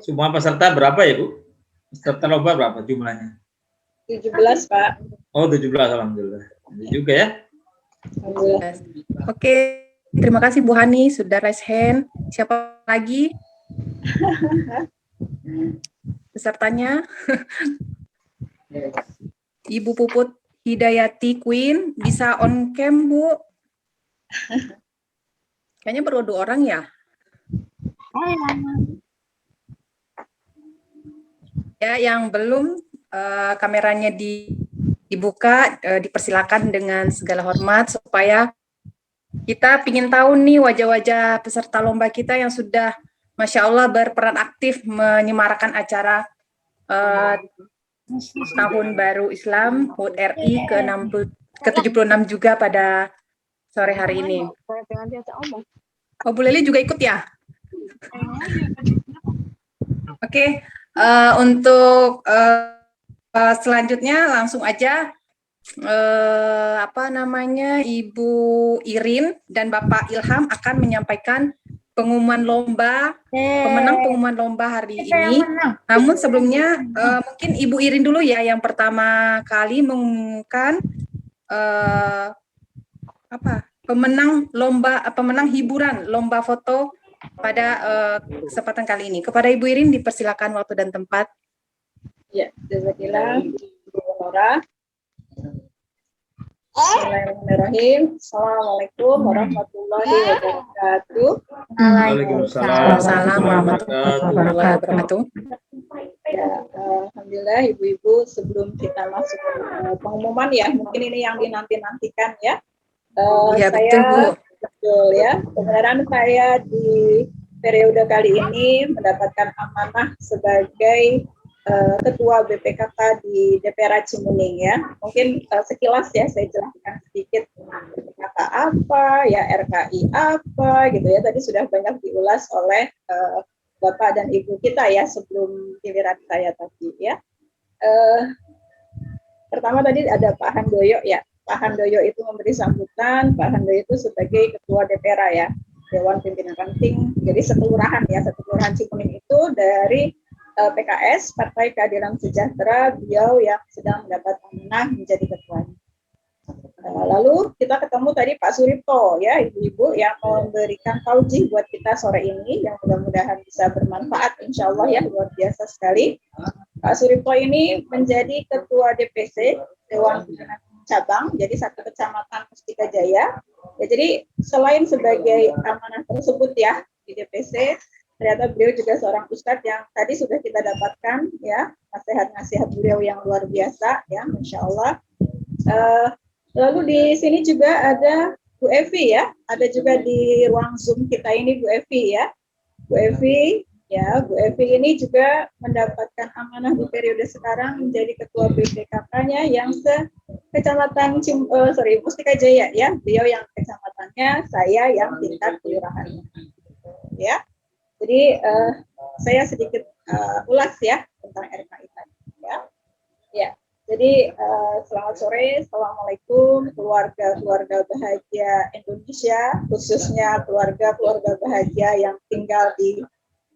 Semua peserta berapa ya Bu? Peserta lomba berapa jumlahnya? 17 Pak. Oh 17, alhamdulillah. Ini juga ya. Oke, terima kasih Bu Hani sudah raise hand. Siapa lagi? Pesertanya? Ibu Puput Hidayati Queen, bisa on cam, Bu? Kayaknya baru 2 orang ya? Ya, yang belum kameranya dibuka, dipersilakan dengan segala hormat supaya kita ingin tahu nih wajah-wajah peserta lomba kita yang sudah Masya Allah berperan aktif menyemarakan acara Tahun Baru Islam HUT RI ke-76 juga pada sore hari ini. Oh, Bu Leli juga ikut ya? Oke, untuk selanjutnya langsung aja Ibu Irin dan Bapak Ilham akan menyampaikan pengumuman lomba, pengumuman lomba hari ini. Namun sebelumnya mungkin Ibu Irin dulu ya yang pertama kali mengumumkan pemenang hiburan lomba foto pada kesempatan kali ini. Kepada Ibu Irin dipersilakan waktu dan tempat. Ya, jazakallah Bu Nora. Bismillahirrahmanirrahim. Assalamualaikum warahmatullahi wabarakatuh. Waalaikumsalam warahmatullahi wabarakatuh. Ya, alhamdulillah ibu-ibu, sebelum kita masuk ke pengumuman ya, mungkin ini yang dinanti-nantikan ya. Ya, Saya betul ya. Kebenaran saya di periode kali ini mendapatkan amanah sebagai Ketua BPKK di DPR Cimuning ya. Mungkin sekilas ya saya jelaskan sedikit BPKK apa, ya RKI apa gitu ya. Tadi sudah banyak diulas oleh Bapak dan Ibu kita ya sebelum giliran saya tadi ya. Pertama tadi ada Pak Handoyo ya. Pak Handoyo itu memberi sambutan. Pak Handoyo itu sebagai Ketua DPR ya, Dewan Pimpinan Ranting. Jadi sekelurahan ya, sekelurahan Cimuning itu dari PKS, Partai Keadilan Sejahtera, beliau yang sedang mendapat amanah menjadi ketuanya. Lalu kita ketemu tadi Pak Suripto ya, ibu-ibu yang memberikan taujih buat kita sore ini, yang mudah-mudahan bisa bermanfaat insya Allah ya, luar biasa sekali. Pak Suripto ini menjadi Ketua DPC, Dewan Pimpinan Cabang, jadi satu kecamatan Mustika Jaya. Ya, jadi selain sebagai amanah tersebut ya di DPC, ternyata beliau juga seorang ustadz yang tadi sudah kita dapatkan ya, nasihat-nasihat beliau yang luar biasa ya, Masya Allah. Lalu di sini juga ada Bu Evi ya, ada juga di ruang Zoom kita ini Bu Evi ya. Bu Evi ya, Bu Evi ini juga mendapatkan amanah di periode sekarang menjadi Ketua BPKK-nya yang Kecamatan Mustika Jaya ya, beliau yang kecamatannya, saya yang tingkat kelurahannya ya. Jadi saya sedikit ulas ya tentang RKI tadi ya. Ya. Jadi selamat sore, assalamualaikum keluarga bahagia Indonesia, khususnya keluarga bahagia yang tinggal di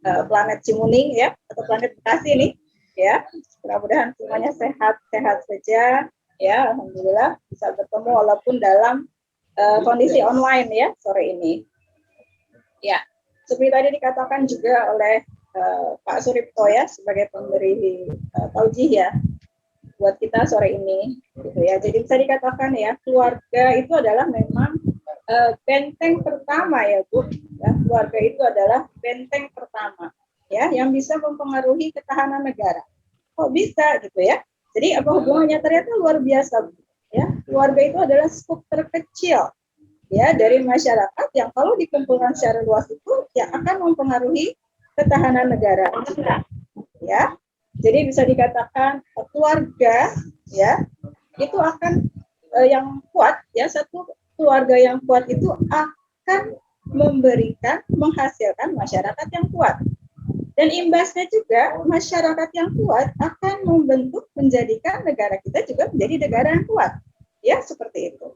planet Cimuning ya, atau planet Bekasi nih ya. Mudah-mudahan semuanya sehat saja ya. Alhamdulillah bisa bertemu walaupun dalam kondisi online ya sore ini. Ya. Seperti tadi dikatakan juga oleh Pak Suripto ya sebagai pemberi taujih ya buat kita sore ini gitu ya. Jadi bisa dikatakan ya keluarga itu adalah memang benteng pertama ya Bu. Ya, keluarga itu adalah benteng pertama ya yang bisa mempengaruhi ketahanan negara. Kok bisa gitu ya? Jadi apa hubungannya? Ternyata luar biasa Bu. Ya, keluarga itu adalah skup terkecil ya dari masyarakat yang kalau dikumpulkan secara luas itu ya akan mempengaruhi ketahanan negara ya. Jadi bisa dikatakan keluarga ya itu akan yang kuat ya, satu keluarga yang kuat itu akan menghasilkan masyarakat yang kuat, dan imbasnya juga masyarakat yang kuat akan menjadikan negara kita juga menjadi negara yang kuat ya, seperti itu.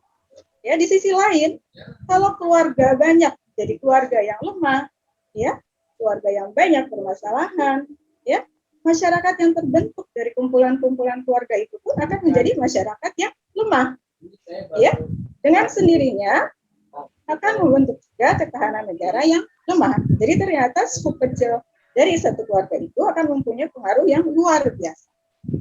Ya, di sisi lain, kalau keluarga banyak jadi keluarga yang lemah, ya, keluarga yang banyak bermasalahan, ya, masyarakat yang terbentuk dari kumpulan-kumpulan keluarga itu pun akan menjadi masyarakat yang lemah, ya, dengan sendirinya akan membentuk juga ketahanan negara yang lemah. Jadi ternyata skup kecil dari satu keluarga itu akan mempunyai pengaruh yang luar biasa,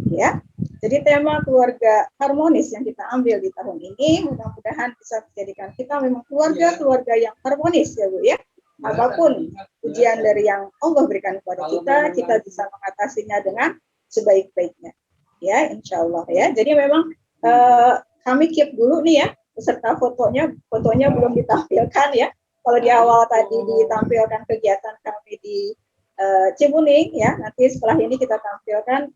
ya. Jadi tema keluarga harmonis yang kita ambil di tahun ini mudah-mudahan bisa menjadikan kita memang keluarga yang harmonis ya Bu ya. Apapun ujian dari yang Allah berikan kepada kita bisa mengatasinya dengan sebaik-baiknya. Ya, insya Allah ya. Jadi memang kami keep dulu nih ya, beserta fotonya belum ditampilkan ya. Kalau di awal tadi ditampilkan kegiatan kami di Cimuning ya, nanti setelah ini kita tampilkan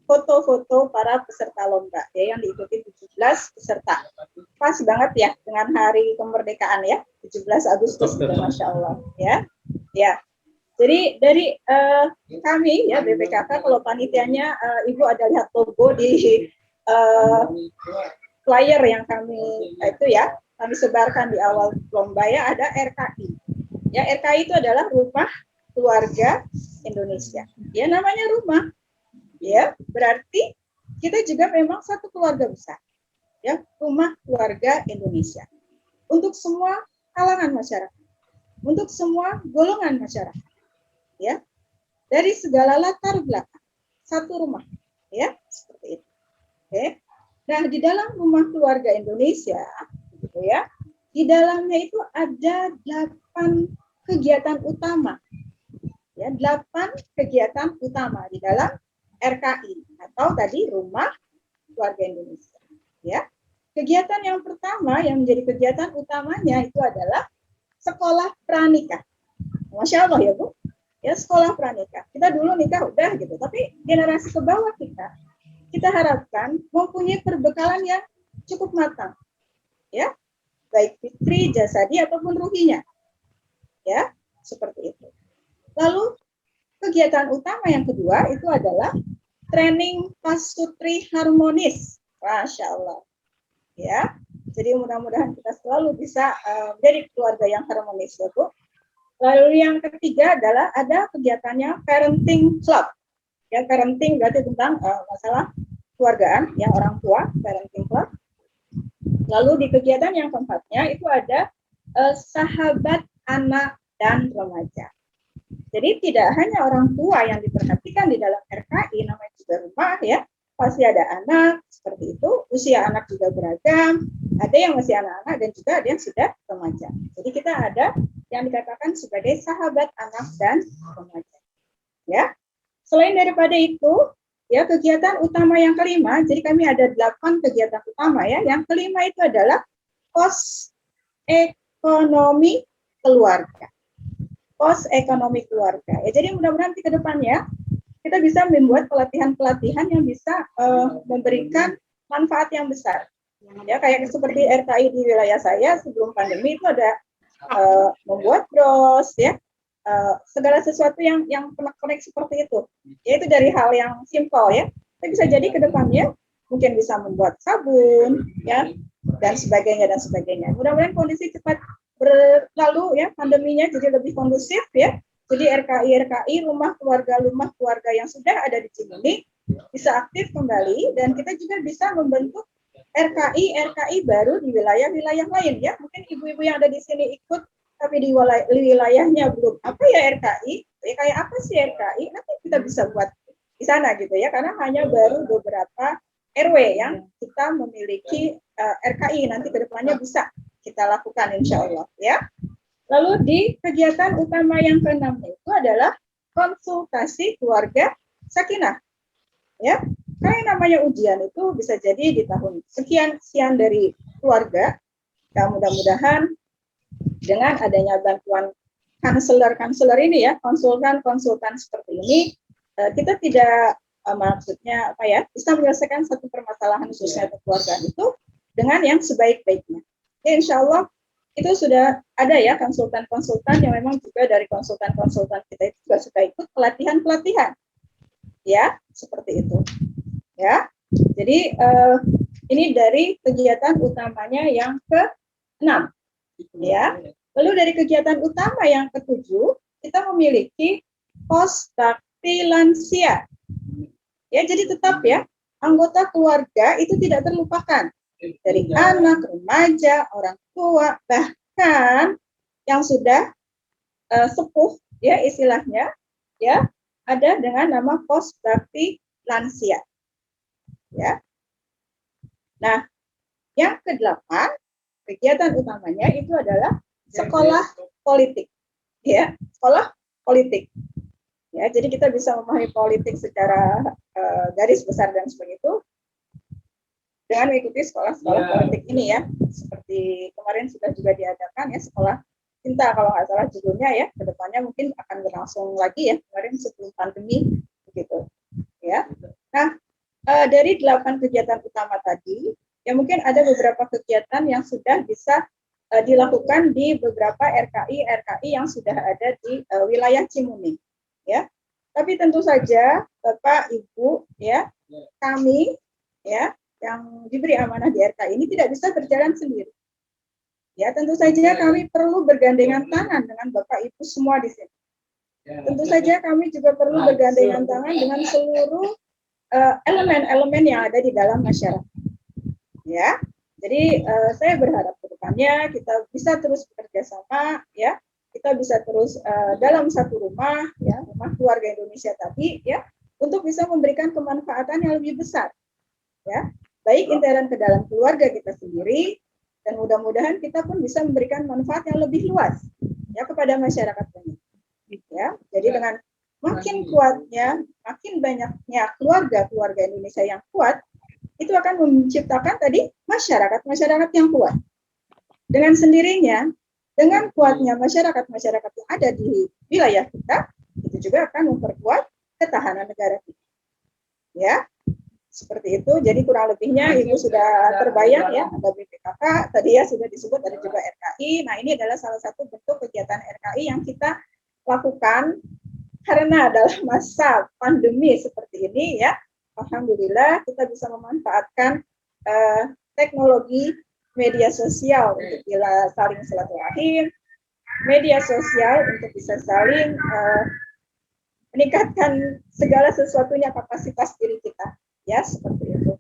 foto-foto para peserta lomba ya yang diikuti 17 peserta. Pas banget ya dengan hari kemerdekaan ya, 17 Agustus, Masya Allah ya. Ya. Jadi dari kami ya BPKK, kalau panitianya Ibu ada lihat logo di flyer yang kami itu ya kami sebarkan di awal lomba ya, ada RKI. Ya, RKI itu adalah Rumah Keluarga Indonesia. Ya, namanya rumah. Ya, berarti kita juga memang satu keluarga besar. Ya, Rumah Keluarga Indonesia. Untuk semua kalangan masyarakat. Untuk semua golongan masyarakat. Ya. Dari segala latar belakang. Satu rumah. Ya, seperti itu. Oke. Nah, di dalam Rumah Keluarga Indonesia, gitu ya, di dalamnya itu ada 8 kegiatan utama. Ya, 8 kegiatan utama di dalam RKI atau tadi Rumah Keluarga Indonesia. Ya. Kegiatan yang pertama yang menjadi kegiatan utamanya itu adalah sekolah pranikah. Masya Allah ya Bu. Ya, sekolah pranikah. Kita dulu nikah udah gitu, tapi generasi ke bawah kita harapkan mempunyai perbekalan yang cukup matang. Ya. Baik fitri, jasadi ataupun ruhinya. Ya, seperti itu. Lalu kegiatan utama yang kedua itu adalah training pasutri harmonis. Masya Allah. Ya, jadi mudah-mudahan kita selalu bisa menjadi keluarga yang harmonis ya Bu. Lalu yang ketiga adalah ada kegiatannya parenting club. Ya, parenting berarti tentang masalah keluargaan, yang orang tua, parenting club. Lalu di kegiatan yang keempatnya itu ada sahabat anak dan remaja. Jadi tidak hanya orang tua yang diperhatikan di dalam RKI, namanya juga rumah ya, pasti ada anak, seperti itu, usia anak juga beragam, ada yang masih anak-anak dan juga ada yang sudah remaja. Jadi kita ada yang dikatakan sebagai sahabat anak dan remaja. Ya, selain daripada itu, ya kegiatan utama yang kelima, jadi kami ada 8 kegiatan utama ya. Yang kelima itu adalah pos ekonomi keluarga. Pos ekonomi keluarga. Ya, jadi mudah-mudahan ke depannya kita bisa membuat pelatihan-pelatihan yang bisa memberikan manfaat yang besar. Ya, kayak seperti RKI di wilayah saya sebelum pandemi itu ada membuat bros ya. Segala sesuatu yang konek seperti itu, yaitu dari hal yang simpel ya, tapi bisa jadi ke depannya mungkin bisa membuat sabun ya dan sebagainya. Mudah-mudahan kondisi cepat berlalu ya, pandeminya jadi lebih kondusif ya. Jadi RKI rumah keluarga yang sudah ada di Cimahi bisa aktif kembali dan kita juga bisa membentuk RKI baru di wilayah-wilayah lain ya. Mungkin ibu-ibu yang ada di sini ikut tapi di wilayahnya belum apa ya RKI, ya kayak apa sih RKI, nanti kita bisa buat di sana gitu ya, karena hanya baru beberapa RW yang kita memiliki RKI, nanti kedepannya bisa kita lakukan insya Allah ya. Lalu di kegiatan utama yang keenam itu adalah konsultasi keluarga sakinah ya, karena namanya ujian itu bisa jadi di tahun sekian dari keluarga ya, mudah-mudahan dengan adanya bantuan konselor ini ya, konsultan seperti ini, kita tidak maksudnya apa ya, bisa menyelesaikan satu permasalahan khususnya keluarga itu dengan yang sebaik-baiknya. Ya, insya Allah itu sudah ada ya konsultan yang memang juga dari konsultan kita itu juga sudah ikut pelatihan ya, seperti itu ya. Jadi ini dari kegiatan utamanya yang ke-6 ya. Lalu dari kegiatan utama yang ke-7 kita memiliki pos bakti lansia. Ya, jadi tetap ya anggota keluarga itu tidak terlupakan, dari anak, remaja, orang tua, bahkan yang sudah sepuh ya istilahnya ya, ada dengan nama pos bakti lansia. Ya. Nah, yang ke-8 kegiatan utamanya itu adalah sekolah politik. Ya, sekolah politik. Ya, jadi kita bisa memahami politik secara garis besar dan sebagainya itu dengan mengikuti sekolah-sekolah politik ini ya. Seperti kemarin sudah juga diadakan ya sekolah cinta kalau nggak salah judulnya ya. Kedepannya mungkin akan berlangsung lagi ya, kemarin sebelum pandemi begitu. Ya. Nah, dari 8 kegiatan utama tadi, ya mungkin ada beberapa kegiatan yang sudah bisa dilakukan di beberapa RKI yang sudah ada di wilayah Cimahi, ya. Tapi tentu saja Bapak Ibu ya, kami ya yang diberi amanah di RKI ini tidak bisa berjalan sendiri. Ya, tentu saja kami perlu bergandengan tangan dengan Bapak Ibu semua di sini. Tentu saja kami juga perlu bergandengan tangan dengan seluruh elemen-elemen yang ada di dalam masyarakat. Ya, jadi saya berharap ke depannya kita bisa terus bekerja sama, ya, kita bisa terus dalam satu rumah, ya, rumah keluarga Indonesia tadi, ya, untuk bisa memberikan kemanfaatan yang lebih besar, ya, baik intern ke dalam keluarga kita sendiri, dan mudah-mudahan kita pun bisa memberikan manfaat yang lebih luas, ya, kepada masyarakat banyak, ya. Jadi dengan makin kuatnya, makin banyaknya keluarga Indonesia yang kuat, itu akan menciptakan tadi masyarakat yang kuat. Dengan sendirinya, dengan kuatnya masyarakat yang ada di wilayah kita, itu juga akan memperkuat ketahanan negara kita. Ya, seperti itu. Jadi kurang lebihnya Ibu sudah terbayang ya, ada BPKK, tadi ya sudah disebut, ada juga RKI. Nah, ini adalah salah satu bentuk kegiatan RKI yang kita lakukan karena dalam masa pandemi seperti ini ya, alhamdulillah kita bisa memanfaatkan teknologi media sosial untuk bila saling silaturahim, media sosial untuk bisa saling meningkatkan segala sesuatunya kapasitas diri kita, ya, seperti itu.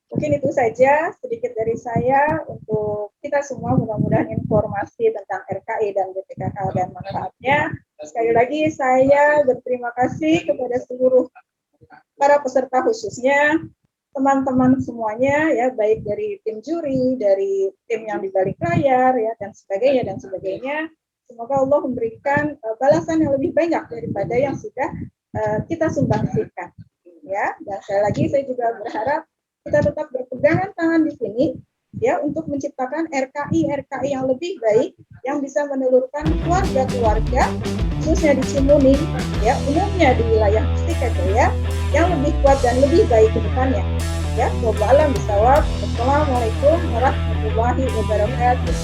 Mungkin itu saja sedikit dari saya untuk kita semua, mudah-mudahan informasi tentang RKI dan BPKK dan manfaatnya. Sekali lagi saya berterima kasih kepada seluruh para peserta, khususnya teman-teman semuanya, ya, baik dari tim juri, dari tim yang di balik layar, ya, dan sebagainya. Semoga Allah memberikan balasan yang lebih banyak daripada yang sudah kita sumbangsikan, ya. Dan sekali lagi saya juga berharap kita tetap berpegangan tangan di sini, ya, untuk menciptakan RKI yang lebih baik, yang bisa menelurkan keluarga-keluarga, khususnya di Cimuning, ya, umumnya di wilayah Mustika Jaya, yang lebih kuat dan lebih baik ke depannya. Ya, wallahu a'lam bishawab. Wassalamualaikum warahmatullahi wabarakatuh.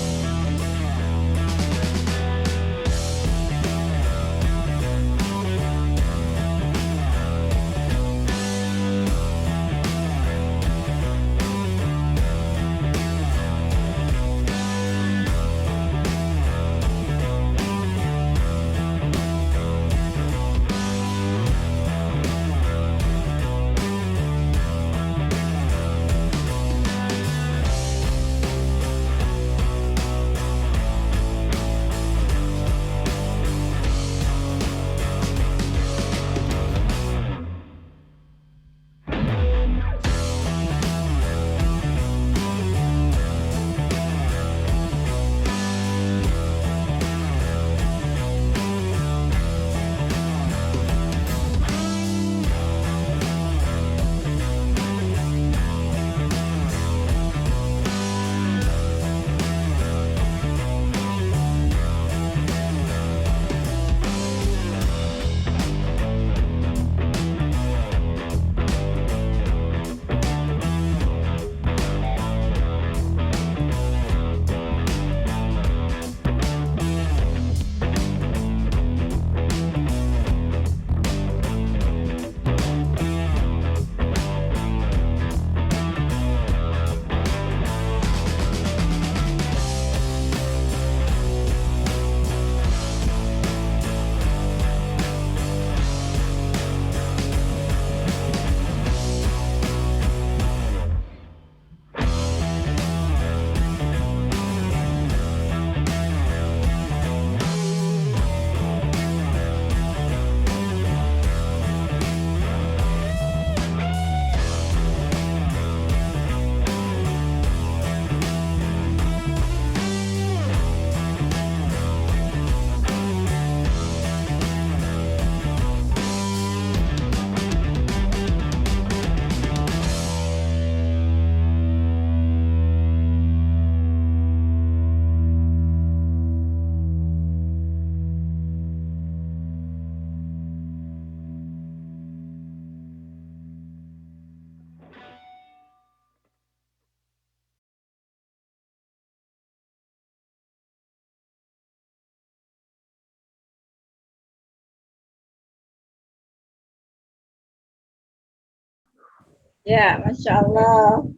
Ya, Masya Allah.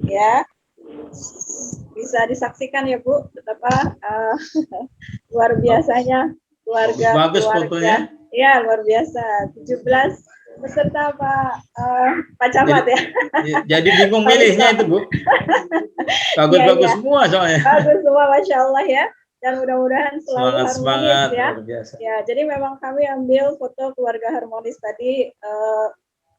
Ya, Bisa disaksikan ya Bu, betapa luar biasanya keluarga. Bagus fotonya. Ya, luar biasa. 17 peserta Pak Camat ya. Jadi bingung milihnya itu Bu. Bagus-bagus semua soalnya. Bagus semua, Masya Allah ya. Dan mudah-mudahan selalu semangat ya. Luar biasa. Ya, jadi memang kami ambil foto keluarga harmonis tadi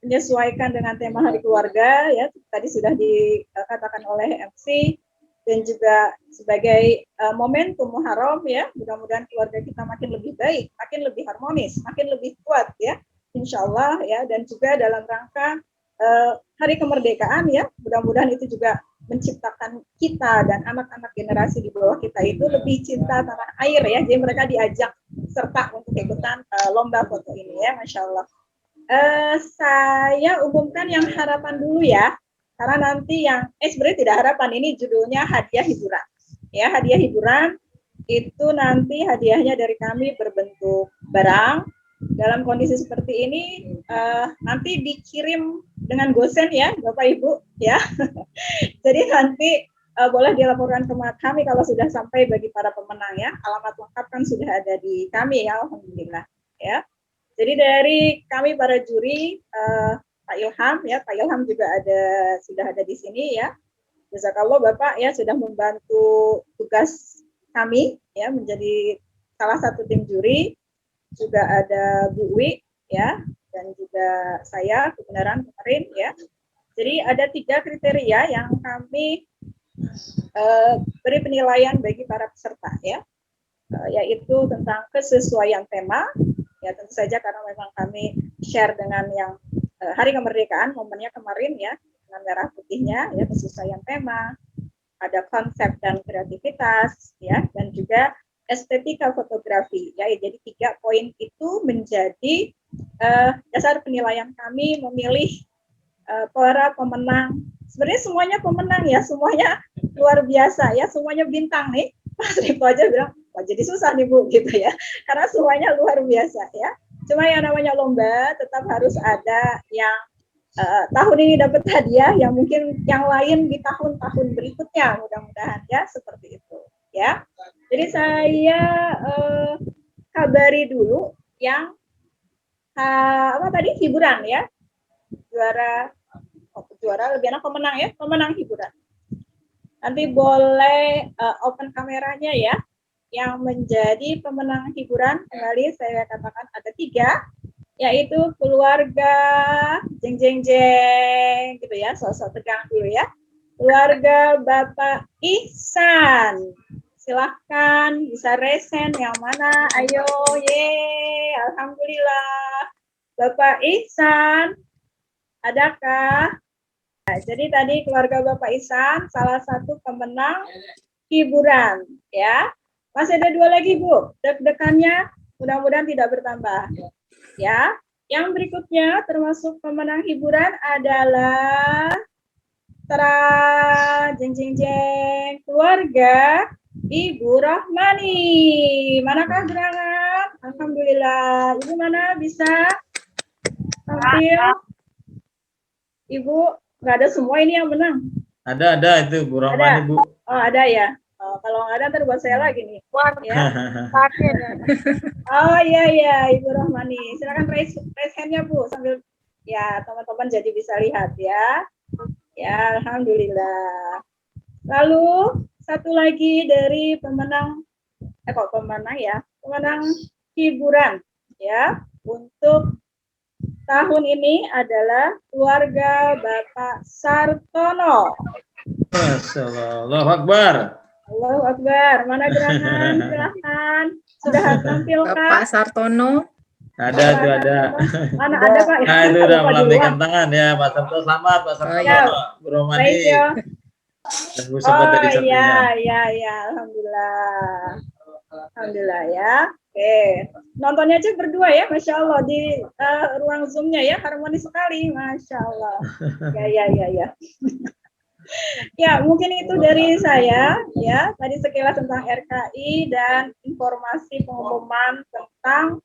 menyesuaikan dengan tema Hari Keluarga ya. Tadi sudah dikatakan oleh MC dan juga sebagai momentum Muharram ya. Mudah-mudahan keluarga kita makin lebih baik, makin lebih harmonis, makin lebih kuat ya. Insya Allah ya. Dan juga dalam rangka Hari Kemerdekaan ya. Mudah-mudahan itu juga menciptakan kita dan anak-anak generasi di bawah kita itu lebih cinta tanah air ya. Jadi mereka diajak serta untuk ikutan lomba foto ini ya, Masya Allah. Saya umumkan yang harapan dulu ya, karena nanti yang sebenarnya tidak harapan, ini judulnya hadiah hiburan. Ya, hadiah hiburan itu nanti hadiahnya dari kami berbentuk barang. Dalam kondisi seperti ini nanti dikirim dengan gosen ya Bapak Ibu ya. Jadi nanti boleh dilaporkan ke kami kalau sudah sampai bagi para pemenang ya. Alamat lengkap kan sudah ada di kami ya, alhamdulillah ya. Jadi dari kami para juri Pak Ilham ya, Pak Ilham juga sudah ada di sini ya. Jazakallah Bapak ya sudah membantu tugas kami ya menjadi salah satu tim juri. Juga ada Bu Wi ya, dan juga saya kebenaran kemarin ya. Jadi ada 3 kriteria yang kami beri penilaian bagi para peserta ya, yaitu tentang kesesuaian tema ya, tentu saja karena memang kami share dengan yang Hari Kemerdekaan momennya kemarin ya, dengan merah putihnya ya, kesesuaian tema, ada konsep dan kreativitas ya, dan juga estetika fotografi ya. Jadi 3 poin itu menjadi dasar penilaian kami memilih para pemenang. Sebenarnya semuanya pemenang ya, semuanya luar biasa ya, semuanya bintang nih. Mas Riko aja bilang, wah jadi susah nih Bu gitu ya, karena semuanya luar biasa ya. Cuma yang namanya lomba tetap harus ada yang tahun ini dapat hadiah, yang mungkin yang lain di tahun-tahun berikutnya, mudah-mudahan ya seperti itu ya. Jadi saya kabari dulu yang hiburan ya, juara lebih enak pemenang ya, pemenang hiburan. Nanti boleh open kameranya ya. Yang menjadi pemenang hiburan kembali saya katakan ada 3, yaitu keluarga jeng jeng jeng gitu ya, sosok tegang dulu ya. Keluarga Bapak Ihsan. Silahkan bisa resen yang mana, ayo, alhamdulillah. Bapak Ihsan, adakah? Nah, jadi tadi keluarga Bapak Ihsan salah satu pemenang hiburan ya. Masih ada 2 lagi Bu, deg-degannya mudah-mudahan tidak bertambah ya. Yang berikutnya termasuk pemenang hiburan adalah jeng jeng jeng, keluarga Ibu Rahmani. Manakah gerangan? Alhamdulillah. Ibu mana bisa tampil? Ibu, nggak ada semua ini yang menang. Ada itu Bu Rahmani Bu. Oh ada ya. Kalau nggak ada ntar buat saya lagi nih. Ya. Oh iya Ibu Rahmani. Silakan raise hand-nya Bu sambil ya teman-teman jadi bisa lihat ya. Ya alhamdulillah. Lalu satu lagi dari pemenang pemenang hiburan ya untuk tahun ini adalah keluarga Bapak Sartono. Allahu Akbar. Allahu Akbar. Mana gerangan? Silahkan. Sudah tampilkan? Bapak Sartono. Ada. Mana ada Pak? Nah itu udah melambaikan tangan ya, Pak Sartono. Selamat Pak Sartono. Bu Rahmani. Iya, alhamdulillah ya. Oke, nontonnya aja berdua ya, Masya Allah di ruang Zoom-nya ya, harmonis sekali, Masya Allah. Ya. Ya, mungkin itu dari saya ya. Tadi sekilas tentang RKI dan informasi pengumuman tentang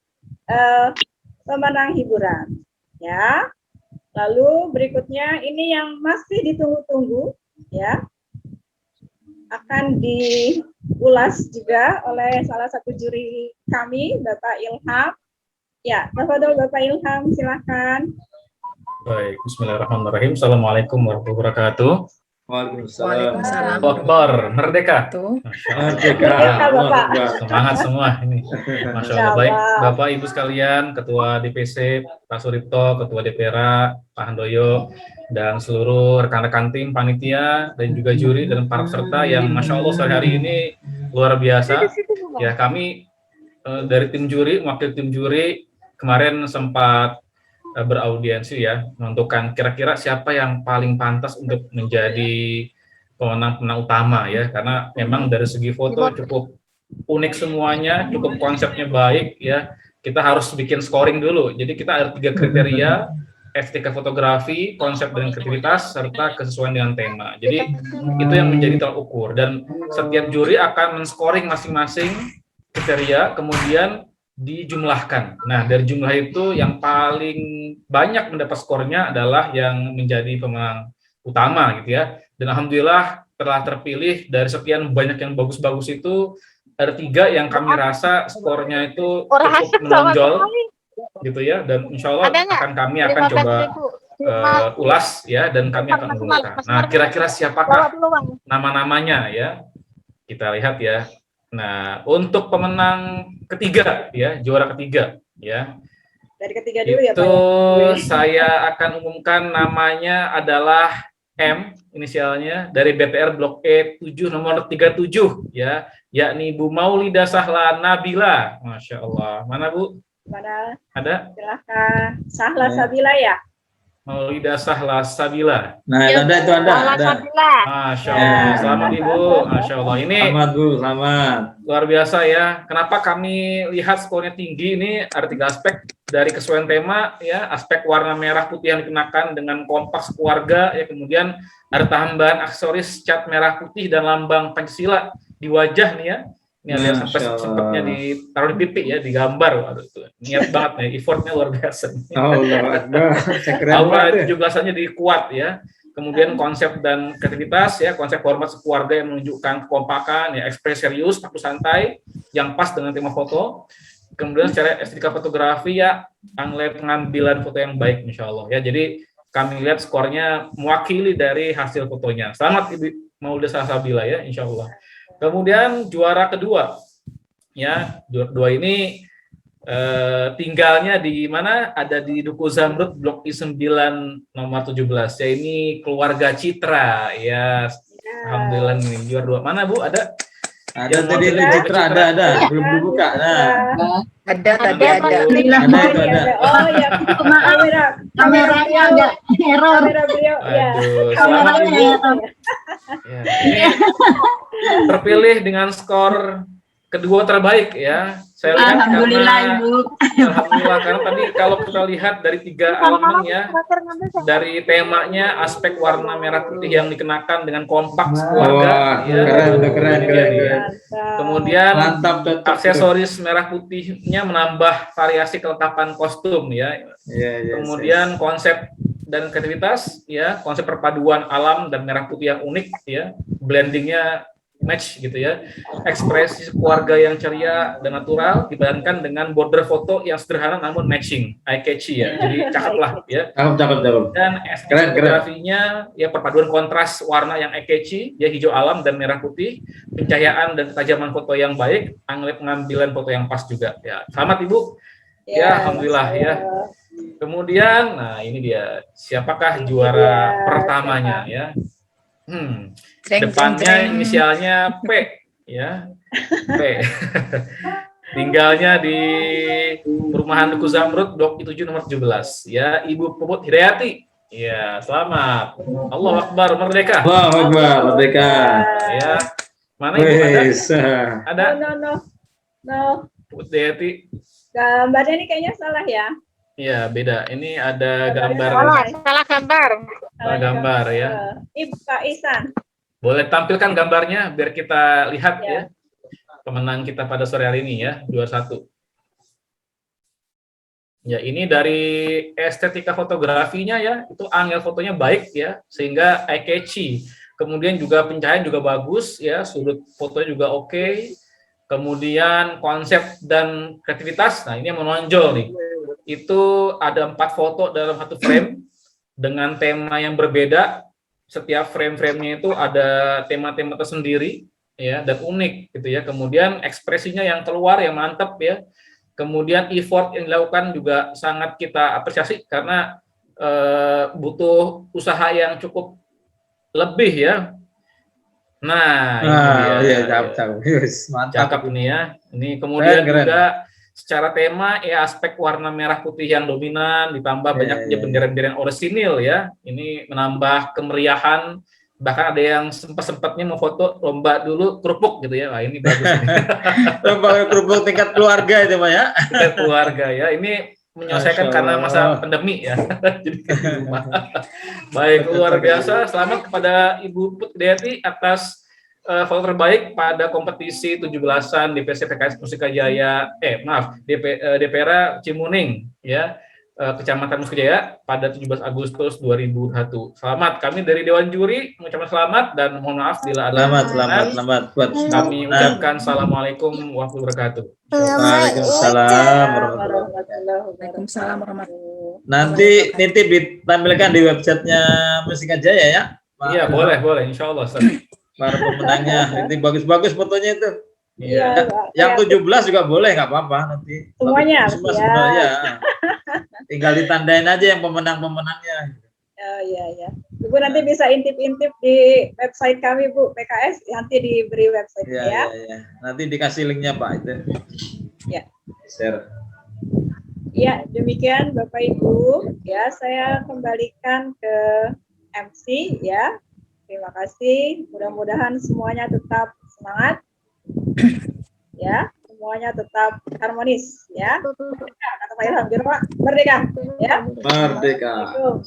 pemenang hiburan ya. Lalu berikutnya ini yang masih ditunggu-tunggu ya. akan diulas juga oleh salah satu juri kami, Bapak Ilham. Ya, tafadhol Bapak Ilham, silakan. Baik, bismillahirrahmanirrahim. Assalamualaikum warahmatullahi wabarakatuh. Waalaikumsalam. Allahu Akbar, merdeka. Tuh. Masya Allah. Merdeka. Merdeka, Allahu Bapak. Akbar. Semangat semua ini. Masya Masya Allah. Baik, Allah. Bapak Ibu sekalian, Ketua DPC, Pak Suripto, Ketua DPRA, Pak Handoyo, dan seluruh rekan-rekan tim, panitia, dan juga juri dan para peserta yang Masya Allah sore hari ini luar biasa. Ya, kami dari tim juri, wakil tim juri, kemarin sempat beraudiensi ya, menentukan kira-kira siapa yang paling pantas untuk menjadi pemenang utama ya, karena memang dari segi foto cukup unik semuanya, cukup konsepnya baik ya. Kita harus bikin scoring dulu. Jadi kita ada 3 kriteria, estetika fotografi, konsep dan kreativitas, serta kesesuaian dengan tema. Jadi itu yang menjadi tolak ukur, dan setiap juri akan men-scoring masing-masing kriteria, kemudian dijumlahkan. Nah, dari jumlah itu yang paling banyak mendapat skornya adalah yang menjadi pemenang utama gitu ya. Dan alhamdulillah telah terpilih dari sekian banyak yang bagus-bagus itu, ada 3 yang kami rasa skornya itu cukup menonjol gitu ya, dan insya Allah kami akan coba ulas ya, dan kami akan umumkan. Nah, kira-kira siapakah nama-namanya ya? Kita lihat ya. Nah, untuk pemenang ketiga ya, juara ketiga ya. Dari ketiga dulu ya, Pak. Itu saya akan umumkan namanya adalah M, inisialnya, dari BTR Blok E 7 nomor 37 ya, yakni Bu Maulidah Sahla Nabila. Masya Allah. Mana Bu? Mana? Ada? Silahkan. Sahla Sabila ya? Maulidah Sahla Sabila. Nah, itu ada. Masya Allah. Selamat Ibu. Masya Allah. Ini Selamat Bu, selamat. luar biasa ya. Kenapa kami lihat skornya tinggi? Ini ada 3 aspek dari kesesuaian tema ya, aspek warna merah putih yang dikenakan dengan kompas keluarga ya, kemudian ada tambahan aksesoris cat merah putih dan lambang Pancasila di wajah nih ya. Ini ada yang sampai sempatnya ditaruh di pipi ya, digambar. Waduh, itu niat banget nih, effortnya luar biasa. Aura 17-nya dikuat ya. Kemudian konsep dan kreativitas ya, konsep format keluarga yang menunjukkan kekompakan ya, ekspresi serius, aku santai yang pas dengan tema foto. Kemudian secara estetika fotografi ya, pengambilan foto yang baik insya Allah ya. Jadi kami lihat skornya mewakili dari hasil fotonya. Selamat Ibu Maulidah Sabila ya, insya Allah. Kemudian juara kedua ya, juara kedua ini tinggalnya di mana? Ada di Duku Zamrud Blok I9 nomor 17 ya, ini keluarga Citra ya. Alhamdulillah nih juara 2. Mana Bu? Ada tadi Citra, ada belum dibuka. Nah, Ada. ada. Oh ya, kameranya ada error. Kamera beliau ya. Aduh, selamat Ibu. Ya, ini terpilih dengan skor kedua terbaik ya. Saya lihat Alhamdulillah karena, Ibu. Alhamdulillah, karena tadi kalau kita lihat dari 3 elemen ya, dari temanya aspek warna merah putih yang dikenakan dengan kompak keluarga ya, keren. kemudian Mantap, aksesoris merah putihnya menambah variasi kelengkapan kostum ya. Kemudian konsep dan kreativitas ya, konsep perpaduan alam dan merah putih yang unik ya, blendingnya match gitu ya, ekspresi keluarga yang ceria dan natural dibandingkan dengan border foto yang sederhana namun matching, eye catchy ya, jadi cakep lah ya. Cakep. Dan estetika fotografinya ya, perpaduan kontras warna yang eye catchy ya, hijau alam dan merah putih, pencahayaan dan ketajaman foto yang baik, pengambilan foto yang pas juga ya. Selamat Ibu ya, alhamdulillah ya. Kemudian nah ini dia, siapakah juara pertamanya ya? Depannya inisialnya P ya, P. Tinggalnya di perumahan Duku Zamrud Blok I7 nomor 17 ya, Ibu Puput Hidayati ya. Selamat. Allahu Akbar, merdeka. Allahu Akbar, merdeka Ya, mana Ibu? Ada? No. Puput Hidayati. Gambarnya ini kayaknya salah ya. Iya, beda. Ini ada gambar. Salah gambar. Salah gambar ya. Ibu Pak Ihsan. Boleh tampilkan gambarnya biar kita lihat ya, pemenang kita pada sore hari ini ya, 21. Ya, ini dari estetika fotografinya ya, itu angle fotonya baik ya, sehingga eye catchy. kemudian juga pencahayaan juga bagus ya, sudut fotonya juga oke. Kemudian konsep dan kreativitas, nah ini yang menonjol nih. Itu ada 4 foto dalam satu frame dengan tema yang berbeda. Setiap frame-framenya itu ada tema-tema tersendiri ya dan unik gitu ya. Kemudian ekspresinya yang keluar yang mantap ya. Kemudian effort yang dilakukan juga sangat kita apresiasi karena butuh usaha yang cukup lebih ya. Nah, ini dia. Cakep ini ya. Ini kemudian Keren. juga secara tema ya aspek warna merah putih yang dominan ditambah banyaknya bendera-bendera orisinil ya. Ini menambah kemeriahan. Bahkan ada yang sempat-sempatnya mau foto lomba dulu kerupuk gitu ya. Wah, ini bagus ini. Lomba kerupuk tingkat keluarga itu Pak ya. Tingkat keluarga ya. Ini menyelesaikan karena masa pandemi ya. Jadi di rumah. Baik, luar biasa. Selamat kepada Ibu Putri atas foto terbaik pada kompetisi 17-an DPC PKS Mustika Jaya, DPRA Cimuning ya, Kecamatan Mustika Jaya pada 17 Agustus 2021. Selamat, kami dari Dewan Juri mengucapkan selamat dan mohon maaf bila ada Selamat buat kami ucapkan assalamualaikum warahmatullahi wabarakatuh. Waalaikumsalam Waalaikumsalam warahmatullahi. Nanti nitip ditampilkan di websitenya Mustika Jaya ya. Iya, boleh, insya Allah. Para pemenangnya, itu bagus-bagus fotonya itu. Iya, Yang 17 juga boleh, nggak apa-apa nanti. Semuanya, ya. Tinggal ditandain aja yang pemenang-pemenangnya. Iya. Ibu nanti bisa intip-intip di website kami Bu, PKS, nanti diberi website ya. Iya. Nanti dikasih linknya Pak itu. Ya. Share. Ya, demikian Bapak Ibu. Ya, saya kembalikan ke MC ya. Terima kasih. Mudah-mudahan semuanya tetap semangat. Ya, semuanya tetap harmonis ya. Kata Pak Ilham, biar Pak merdeka ya. Merdeka.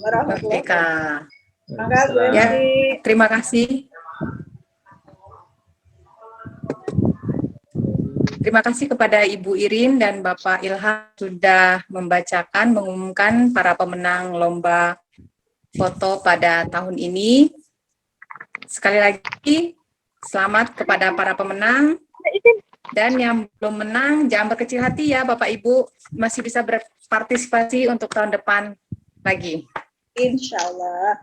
Merdeka. Maka Bu Ya, MC. terima kasih. Terima kasih kepada Ibu Irin dan Bapak Ilham sudah mengumumkan para pemenang lomba foto pada tahun ini. Sekali lagi, selamat kepada para pemenang. Dan yang belum menang, jangan berkecil hati ya Bapak Ibu, masih bisa berpartisipasi untuk tahun depan lagi. Insya Allah.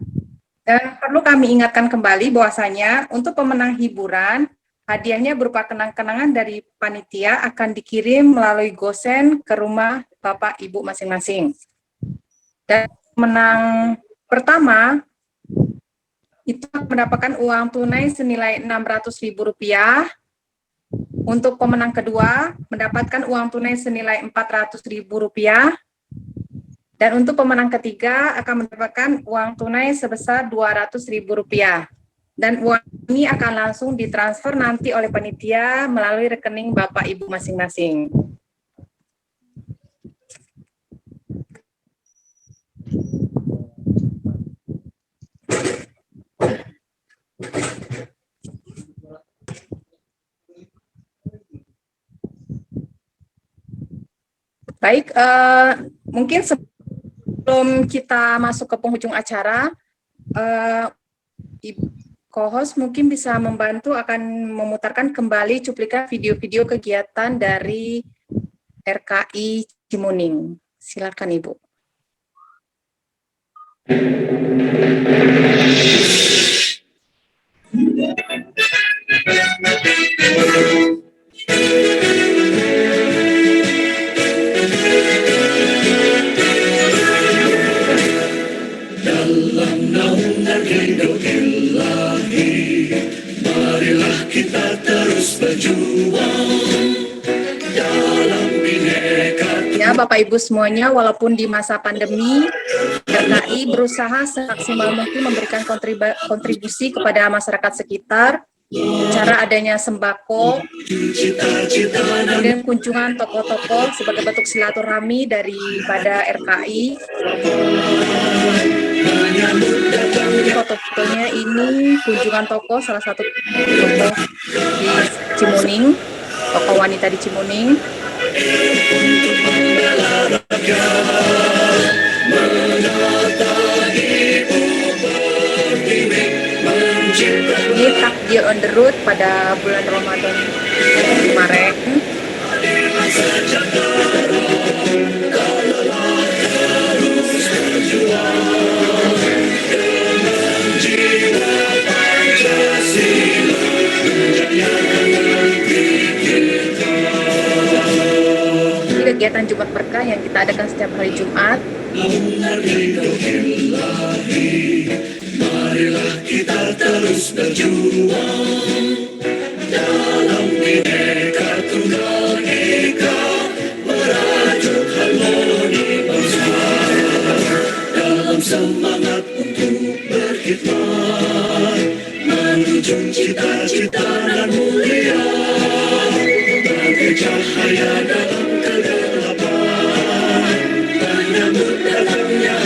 Dan perlu kami ingatkan kembali bahwasanya untuk pemenang hiburan, hadiahnya berupa kenang-kenangan dari panitia akan dikirim melalui GoSend ke rumah Bapak Ibu masing-masing. Dan pemenang pertama itu mendapatkan uang tunai senilai Rp600.000. Untuk pemenang kedua mendapatkan uang tunai senilai Rp400.000. Dan untuk pemenang ketiga akan mendapatkan uang tunai sebesar Rp200.000. Dan uang ini akan langsung ditransfer nanti oleh panitia melalui rekening Bapak Ibu masing-masing. Baik, mungkin sebelum kita masuk ke penghujung acara, Ibu co-host mungkin bisa membantu akan memutarkan kembali cuplikan video-video kegiatan dari RKI Cimuning. Silakan Ibu. Marilah kita terus berjuang dalam bineka. Ya, Bapak Ibu semuanya, walaupun di masa pandemi, RKI berusaha semaksimal mungkin memberikan kontribusi kepada masyarakat sekitar, cara adanya sembako, kemudian kunjungan toko-toko sebagai bentuk silaturahmi daripada RKI. Foto-fotonya ini kunjungan toko, salah satu toko di Cimuning, toko wanita di Cimuning. Menata ibu pertiwi, mencipta pada bulan Ramadan kemarin. Ini kegiatan Jumat Berkah yang kita adakan setiap hari Jumat. Marilah kita terus berjuang dalam Bhinneka Tunggal Ika, merajuk harmoni bangsa dalam semangat untuk berkhidmat menuju cita-cita dan mulia bagai cahaya dalam kegelapan menyambut datangnya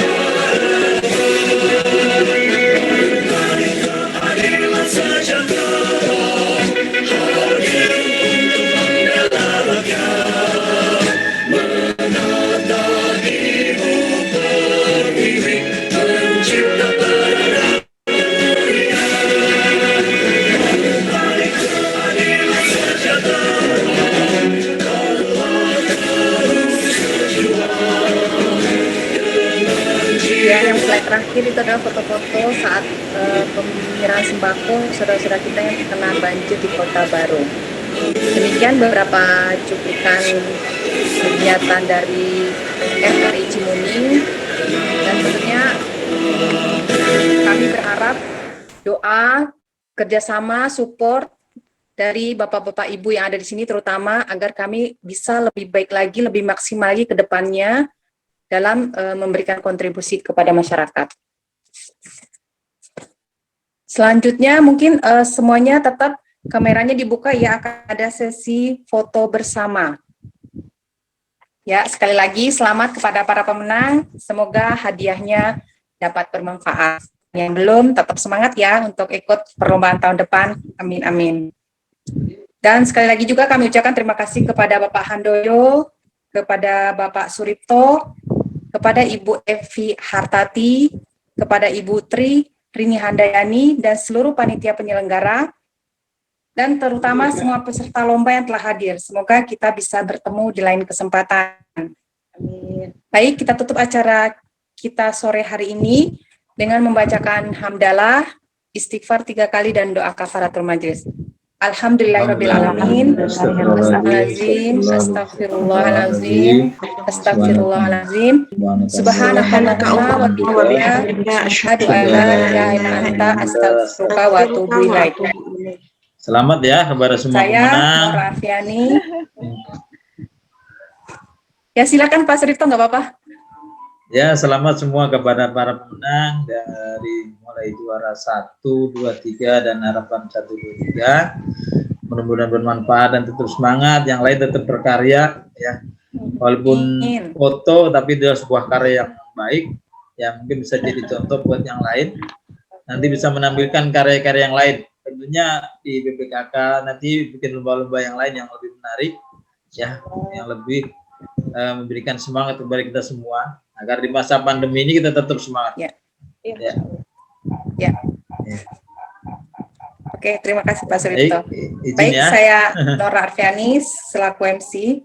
Ya, yang slide terakhir itu adalah foto-foto saat penyerahan sembako saudara-saudara kita yang terkena banjir di Kota Baru. Demikian beberapa cuplikan kegiatan dari RRI Cimuning, dan tentunya kami berharap doa, kerjasama, support dari bapak-bapak ibu yang ada di sini terutama agar kami bisa lebih baik lagi, lebih maksimal lagi ke depannya dalam memberikan kontribusi kepada masyarakat. Selanjutnya mungkin semuanya tetap kameranya dibuka ya, akan ada sesi foto bersama. Ya, sekali lagi selamat kepada para pemenang, semoga hadiahnya dapat bermanfaat. Yang belum tetap semangat ya untuk ikut perlombaan tahun depan, amin amin. Dan sekali lagi juga kami ucapkan terima kasih kepada Bapak Handoyo, kepada Bapak Suripto, kepada Ibu Evi Hartati, kepada Ibu Tri Rini Handayani, dan seluruh panitia penyelenggara, dan terutama semua peserta lomba yang telah hadir. Semoga kita bisa bertemu di lain kesempatan. Amin. Baik, kita tutup acara kita sore hari ini dengan membacakan hamdalah, istighfar 3 kali, dan doa kafaratul majelis. Alhamdulillahirrabbilalamin, astagfirullahaladzim, astagfirullahaladzim, astagfirullahaladzim, subhanakallahumma wa bihamdika, asyhadu an la ilaha illa anta, astaghfiruka wa atubu ilaik. Selamat ya kepada semua Saya pemenang. Nora Afiani. Ya silakan Pak Suripto, nggak apa-apa. Ya, selamat semua kepada para pemenang dari mulai juara 1, 2, 3 dan harapan 1, 2, 3. Mudah-mudahan bermanfaat dan tetap semangat. Yang lain tetap berkarya ya. Walaupun foto tapi dia sebuah karya yang baik yang mungkin bisa jadi contoh buat yang lain. Nanti bisa menampilkan karya-karya yang lain. Tentunya di BPKK nanti bikin lomba-lomba yang lain yang lebih menarik ya, yang lebih memberikan semangat kepada kita semua agar di masa pandemi ini kita tetap semangat. Ya. Ya. Ya. Oke, terima kasih Pak Suripto. Izin Baik, ya. saya Nora Arfiani selaku MC.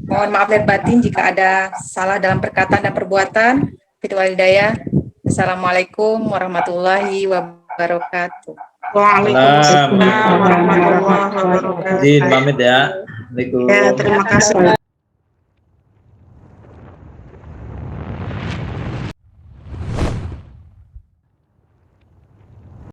Mohon maaf lahir batin jika ada salah dalam perkataan dan perbuatan. Fitri walidayah. Assalamualaikum warahmatullahi wabarakatuh. Waalaikumsalam warahmatullahi wabarakatuh. Izin pamit ya. Assalamualaikum. Ya, terima kasih.